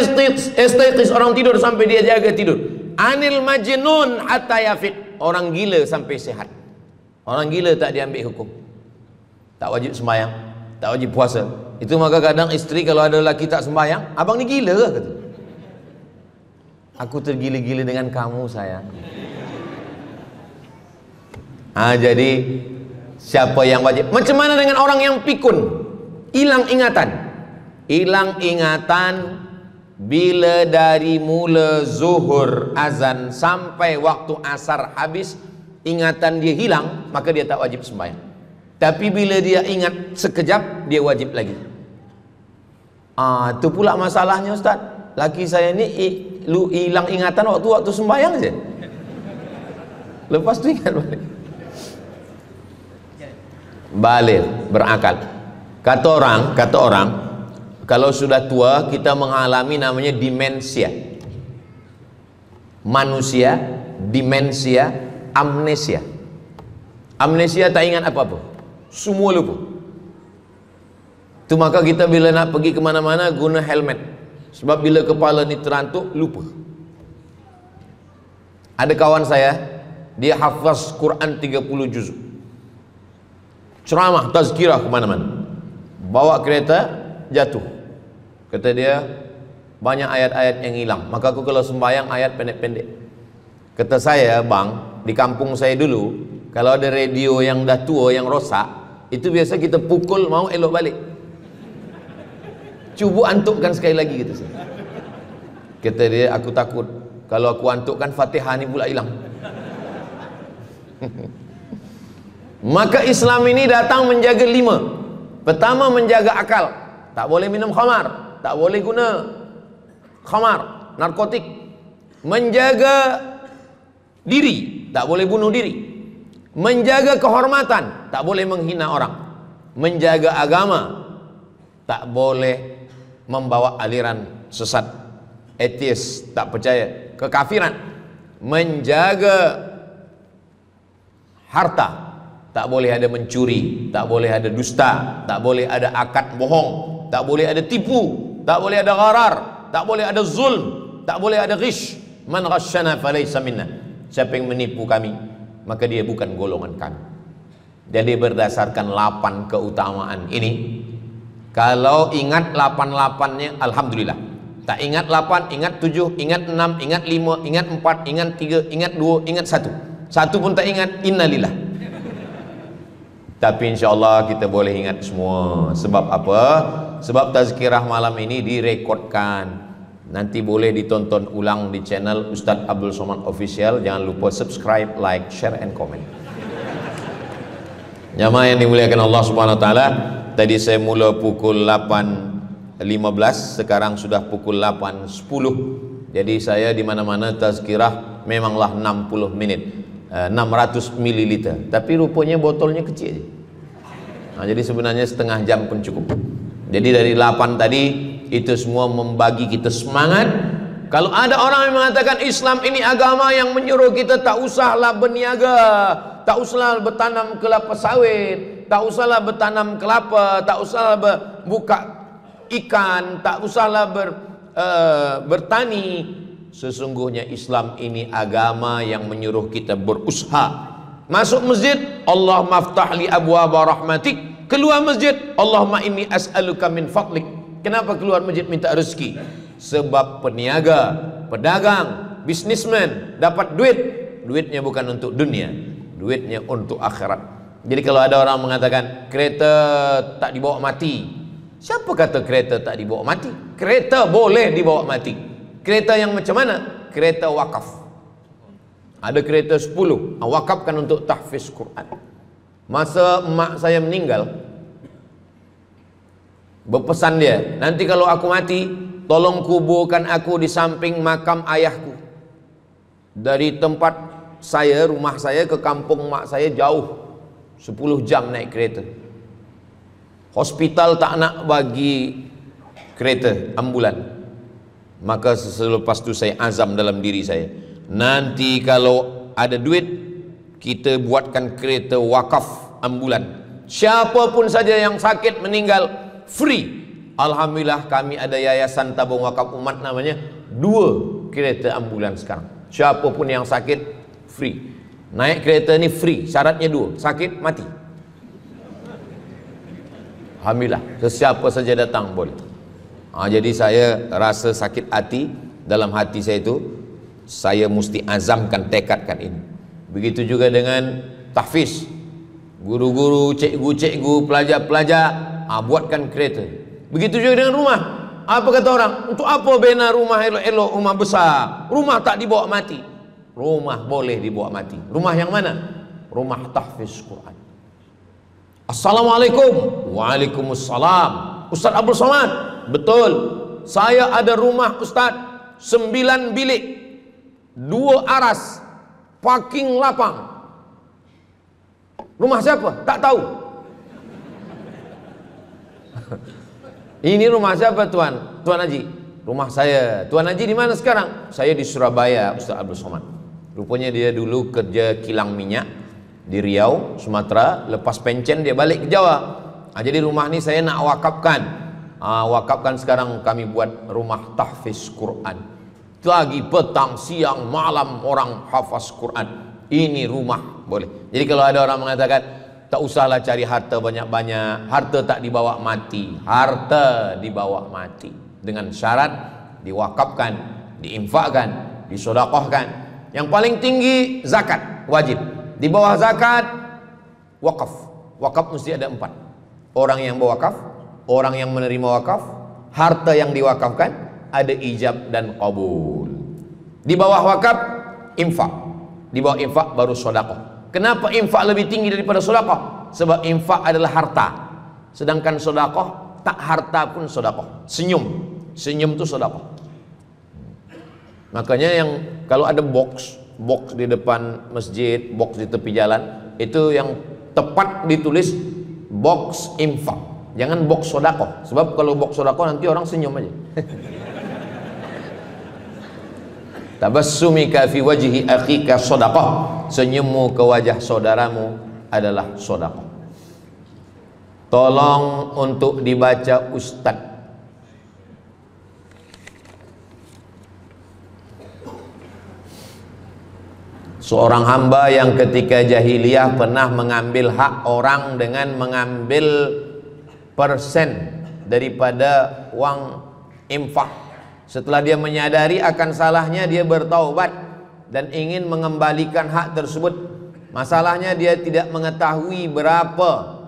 [SPEAKER 1] yastayqiz, orang tidur sampai dia jaga tidur. Anil majnun hatta yafiq, orang gila sampai sehat. Orang gila tak diambil hukum, tak wajib sembahyang, tak wajib puasa. Itu maka kadang istri kalau ada lelaki tak sembahyang, abang ni gila ke? Kata, aku tergila-gila dengan kamu sayang. Jadi siapa yang wajib? Macam mana dengan orang yang pikun, hilang ingatan? Hilang ingatan bila dari mula zuhur azan sampai waktu asar habis, ingatan dia hilang, maka dia tak wajib sembahyang. Tapi bila dia ingat sekejap, dia wajib lagi. Itu pula masalahnya Ustaz. Laki saya ni hilang ingatan waktu sembahyang je. Lepas tu ingat balik. Balik, berakal. Kata orang, kalau sudah tua kita mengalami namanya demensia. Manusia, demensia, amnesia. Amnesia tak ingat apa-apa, semua lupa. Itu maka kita bila nak pergi kemana-mana guna helmet, sebab bila kepala ni terantuk lupa. Ada kawan saya, dia hafaz Quran 30 juz, ceramah tazkirah kemana-mana, bawa kereta jatuh. Kata dia banyak ayat-ayat yang hilang, maka aku kalau sembahyang ayat pendek-pendek. Kata saya, bang, di kampung saya dulu kalau ada radio yang dah tua yang rosak, itu biasa kita pukul mau elok balik. Cuba antukkan sekali lagi, kata saya. Kata dia, aku takut kalau aku antukkan Fatihah ni pula hilang. Maka Islam ini datang menjaga 5. Pertama, menjaga akal. Tak boleh minum khamar, tak boleh guna khamar, narkotik. Menjaga diri, tak boleh bunuh diri. Menjaga kehormatan, tak boleh menghina orang. Menjaga agama, tak boleh membawa aliran sesat, ateis, tak percaya, kekafiran. Menjaga harta, tak boleh ada mencuri, tak boleh ada dusta, tak boleh ada akad bohong, tak boleh ada tipu, tak boleh ada gharar, tak boleh ada zulm, tak boleh ada ghish. Man ghasyana falaysa minna. Siapa yang menipu kami, maka dia bukan golongan kami. Jadi berdasarkan 8 keutamaan ini, kalau ingat 8-8-nya alhamdulillah. Tak ingat 8, ingat 7, ingat 6, ingat 5, ingat 4, ingat 3, ingat 2, ingat 1. Satu pun tak ingat, innalillah. Tapi insyaAllah kita boleh ingat semua. Sebab apa? Sebab tazkirah malam ini direkodkan. Nanti boleh ditonton ulang di channel Ustadz Abdul Somad Official. Jangan lupa subscribe, like, share, and comment. Jamaah yang dimuliakan Allah Subhanahu Wa Taala, tadi saya mula pukul 8.15, sekarang sudah pukul 8.10. Jadi saya di mana-mana tazkirah memanglah 60 menit, 600 ml. Tapi rupanya botolnya kecil aja. Nah, jadi sebenarnya setengah jam pun cukup. Jadi dari 8 tadi itu semua membagi kita semangat. Kalau ada orang yang mengatakan Islam ini agama yang menyuruh kita tak usahlah berniaga, tak usahlah bertanam kelapa sawit, tak usahlah bertanam kelapa, tak usahlah buka ikan, tak usahlah bertani. Sesungguhnya Islam ini agama yang menyuruh kita berusaha. Masuk masjid, Allah maftahli abwaaba rahmatik. Keluar masjid, Allahumma inni as'aluka min fadlik. Kenapa keluar masjid minta rezeki? Sebab peniaga, pedagang, bisnismen dapat duit. Duitnya bukan untuk dunia, duitnya untuk akhirat. Jadi kalau ada orang mengatakan kereta tak dibawa mati, siapa kata kereta tak dibawa mati? Kereta boleh dibawa mati. Kereta yang macam mana? Kereta wakaf. Ada kereta 10, wakafkan untuk tahfiz Quran. Masa emak saya meninggal, berpesan dia, nanti kalau aku mati, tolong kuburkan aku di samping makam ayahku. Dari tempat saya, rumah saya ke kampung mak saya jauh, 10 jam naik kereta. Hospital tak nak bagi kereta ambulan. Maka selepas itu saya azam dalam diri saya, nanti kalau ada duit, kita buatkan kereta wakaf ambulan. Siapapun saja yang sakit meninggal, free. Alhamdulillah kami ada yayasan tabung wakaf umat namanya, 2 kereta ambulan sekarang. Siapapun yang sakit, free. Naik kereta ni free, syaratnya 2, sakit mati. Alhamdulillah, sesiapa saja datang boleh. Jadi saya rasa sakit hati, dalam hati saya itu, saya mesti azamkan, tekadkan ini. Begitu juga dengan tahfiz, guru-guru, cikgu-cikgu, pelajar-pelajar, buatkan kereta. Begitu juga dengan rumah. Apa kata orang? Untuk apa bina rumah elok-elok, rumah besar? Rumah tak dibawa mati. Rumah boleh dibawa mati. Rumah yang mana? Rumah tahfiz Quran. Assalamualaikum. Waalaikumsalam. Ustaz Abdul Somad. Betul. Saya ada rumah Ustaz, 9 bilik, 2 aras, parking lapang. Rumah siapa? Tak tahu. Ini rumah siapa Tuan? Tuan Haji. Rumah saya. Tuan Haji di mana sekarang? Saya di Surabaya, Ustaz Abdul Somad. Rupanya dia dulu kerja kilang minyak di Riau, Sumatera. Lepas pencen dia balik ke Jawa. Jadi rumah ini saya nak wakafkan. Wakafkan sekarang kami buat rumah tahfiz Quran. Pagi, petang, siang, malam orang hafaz Quran. Ini rumah boleh. Jadi kalau ada orang mengatakan tak usahlah cari harta banyak-banyak, harta tak dibawa mati. Harta dibawa mati dengan syarat diwakafkan, diinfakkan, disedekahkan. Yang paling tinggi zakat wajib. Di bawah zakat wakaf. Wakaf mesti ada 4. Orang yang berwakaf, orang yang menerima wakaf, harta yang diwakafkan, ada ijab dan qabul. Di bawah wakaf infak. Di bawah infak baru sedekah. Kenapa infak lebih tinggi daripada sedekah? Sebab infak adalah harta, sedangkan sedekah tak harta pun sedekah. Senyum itu sedekah. Makanya yang kalau ada box di depan masjid, box di tepi jalan, itu yang tepat ditulis box infak, jangan box sedekah. Sebab kalau box sedekah nanti orang senyum aja. Tabassumika fi wajhi akhika sedekah, senyummu ke wajah saudaramu adalah sedekah. Tolong untuk dibaca Ustaz. Seorang hamba yang ketika jahiliyah pernah mengambil hak orang dengan mengambil persen daripada uang infak. Setelah dia menyadari akan salahnya, dia bertaubat dan ingin mengembalikan hak tersebut. Masalahnya dia tidak mengetahui berapa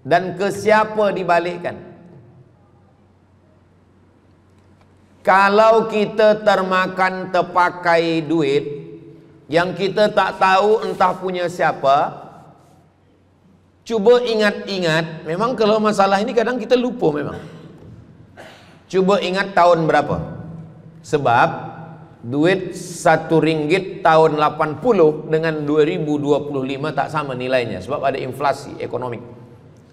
[SPEAKER 1] dan ke siapa dibalikkan. Kalau kita termakan terpakai duit yang kita tak tahu entah punya siapa, cuba ingat-ingat. Memang kalau masalah ini kadang kita lupa memang. Coba ingat tahun berapa. Sebab duit RM1 tahun 80 dengan 2025 tak sama nilainya, sebab ada inflasi ekonomi.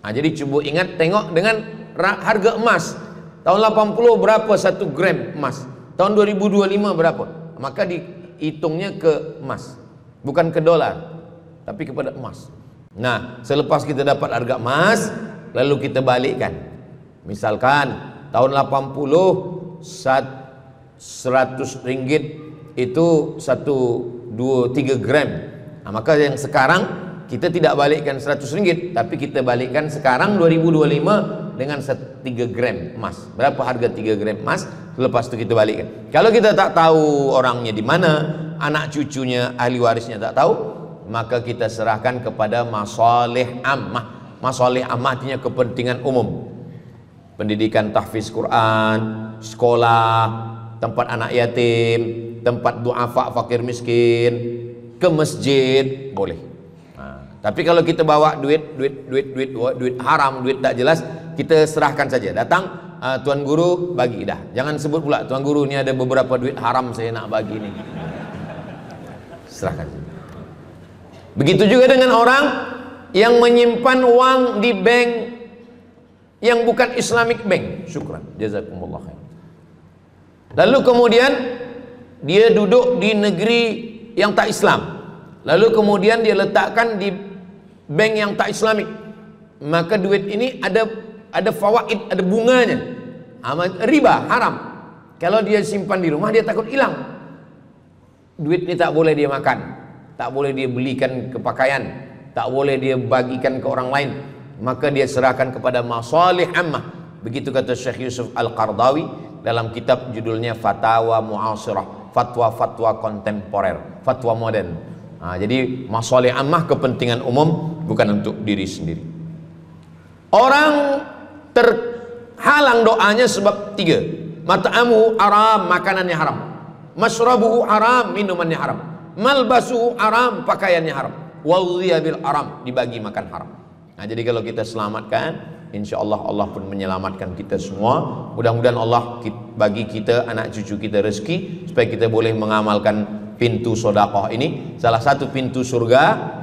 [SPEAKER 1] Jadi coba ingat, tengok dengan harga emas. Tahun 80 berapa 1 gram emas, tahun 2025 berapa, maka dihitungnya ke emas, bukan ke dolar, tapi kepada emas. Nah, selepas kita dapat harga emas, lalu kita balikkan. Misalkan tahun 80 100 ringgit itu 1, 2, 3 gram. Maka yang sekarang kita tidak balikkan 100 ringgit, tapi kita balikkan sekarang 2025 dengan 3 gram emas. Berapa harga 3 gram emas? Lepas itu kita balikkan. Kalau kita tak tahu orangnya di mana, anak cucunya, ahli warisnya tak tahu, maka kita serahkan kepada masalih ammah. Masalih ammah artinya kepentingan umum. Pendidikan tahfiz Quran, sekolah, tempat anak yatim, tempat duafa fakir miskin, ke masjid, boleh. Tapi kalau kita bawa duit haram, duit tak jelas, kita serahkan saja. Datang, tuan guru bagi dah. Jangan sebut pula, tuan guru ini ada beberapa duit haram saya nak bagi ini. Serahkan. Begitu juga dengan orang yang menyimpan uang di bank yang bukan Islamic bank. Syukran, jazakumullah khair. Lalu kemudian dia duduk di negeri yang tak Islam, lalu kemudian dia letakkan di bank yang tak Islamik, maka duit ini ada fawaid, ada bunganya, riba, haram. Kalau dia simpan di rumah, dia takut hilang. Duit ini tak boleh dia makan, tak boleh dia belikan ke pakaian, tak boleh dia bagikan ke orang lain, maka dia serahkan kepada masalih ammah. Begitu kata Syekh Yusuf Al-Qardawi dalam kitab judulnya Fatawa Mu'asirah, fatwa-fatwa kontemporer, fatwa modern. Jadi masalih ammah, kepentingan umum, bukan untuk diri sendiri. Orang terhalang doanya sebab 3. Mat'amuhu haram, makanannya haram. Masrabuhu haram, minumannya haram. Malbasuhu haram, pakaiannya haram. Wadhiya bil haram, dibagi makan haram. Jadi kalau kita selamatkan, insya Allah Allah pun menyelamatkan kita semua. Mudah-mudahan Allah bagi kita, anak cucu kita rezeki, supaya kita boleh mengamalkan pintu sedekah ini. Salah satu pintu surga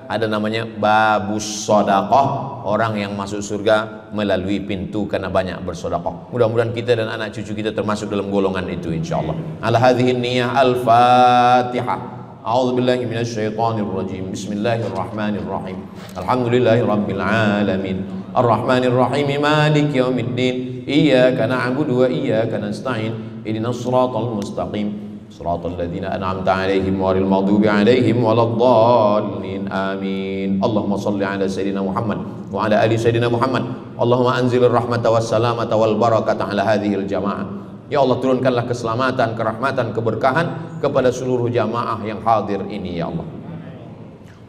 [SPEAKER 1] ada namanya babus sedekah. Orang yang masuk surga melalui pintu karena banyak bersedekah. Mudah-mudahan kita dan anak cucu kita termasuk dalam golongan itu insya Allah. Ala hadhihi niyyah al-Fatihah. A'udzu billahi minasyaitonir rajim. Bismillahirrahmanirrahim. Alhamdulillahirabbil alamin. Arrahmanir rahim. Maliki yaumiddin. Iyyaka na'budu wa iyyaka nasta'in. Ihdinas siratal mustaqim. Siratal ladzina an'amta 'alaihim ghairil maghdubi 'alaihim waladdallin. Amin. Allahumma shalli 'ala sayidina Muhammad wa 'ala ali sayidina Muhammad. Allahumma anzilir rahmata was salamata wal barakata 'ala hadhil jamaah. Ya Allah, turunkanlah keselamatan, kerahmatan, keberkahan kepada seluruh jamaah yang hadir ini ya Allah.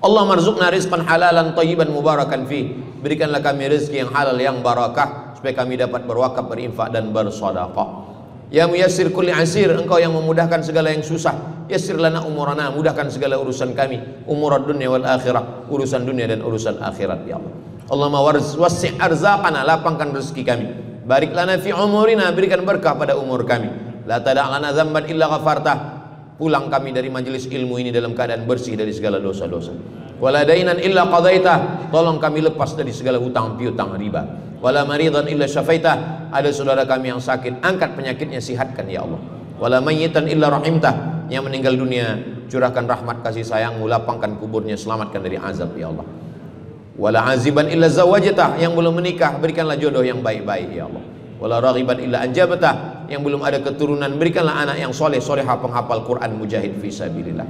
[SPEAKER 1] Allah marzuqna rizqan halalan thayyiban mubarakan fi. Berikanlah kami rezeki yang halal yang barakah supaya kami dapat berwakaf, berinfak dan bersedekah. Ya muyassir kulli asir, engkau yang memudahkan segala yang susah. Yassir lana umurana, mudahkan segala urusan kami, umurad dunya wal akhirah, urusan dunia dan urusan akhirat ya Allah. Allahumma wasi' arzaqana, lapangkan rezeki kami. Barik lana fi umurina, berikan berkah pada umur kami. La tada' lana dzamban illa ghafartah, pulang kami dari majelis ilmu ini dalam keadaan bersih dari segala dosa-dosa. Wala dainan illa qadaitah, tolong kami lepas dari segala hutang piutang riba. Wala maridan illa syafaitah, ada saudara kami yang sakit, angkat penyakitnya, sihatkan ya Allah. Wala mayyitan illa rahimtah, yang meninggal dunia curahkan rahmat kasih sayangmu, lapangkan kuburnya, selamatkan dari azab ya Allah. Wala aziban illa zawajatah, yang belum menikah berikanlah jodoh yang baik-baik ya Allah. Wala raghiban illa anjabatah, yang belum ada keturunan berikanlah anak yang soleh solehah penghafal Quran mujahid fi sabilillah.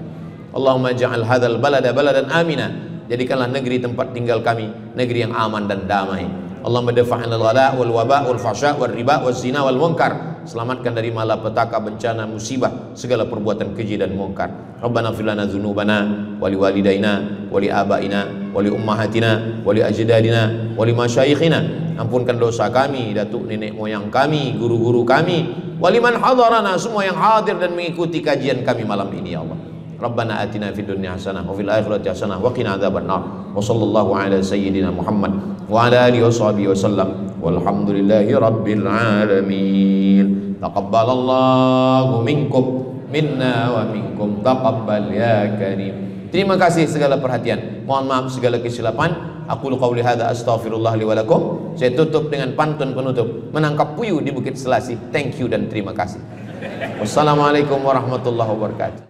[SPEAKER 1] Allahumma ja'al hadzal balada baladan amina, jadikanlah negeri tempat tinggal kami negeri yang aman dan damai. Allahumma dafa'anil ghala wal waba wal fahsya wal riba wal zina wal munkar, selamatkan dari malapetaka, bencana, musibah, segala perbuatan keji dan munkar. Rabbana fir lana dzunubana wa li walidaina wa li abaina wa li ummahatina wa li ajdadina wa li masyayikhina, ampunkan dosa kami, datuk nenek moyang kami, guru-guru kami, waliman hadarana, semua yang hadir dan mengikuti kajian kami malam ini ya Allah. Rabbana atina fid dunya hasanah wa fil akhirati hasanah wa qina adzabannar. Wa sallallahu ala sayyidina Muhammad wa ala alihi washabihi wasallam. Walhamdulillahi rabbil alamin. Taqabbalallahu minkum minna wa minkum taqabbal ya karim. Terima kasih segala perhatian. Mohon maaf segala kesilapan. Aku qauli hadza astaghfirullah li wa lakum. Saya tutup dengan pantun penutup. Menangkap puyuh di Bukit Selasih. Thank you dan terima kasih. Wassalamualaikum warahmatullahi wabarakatuh.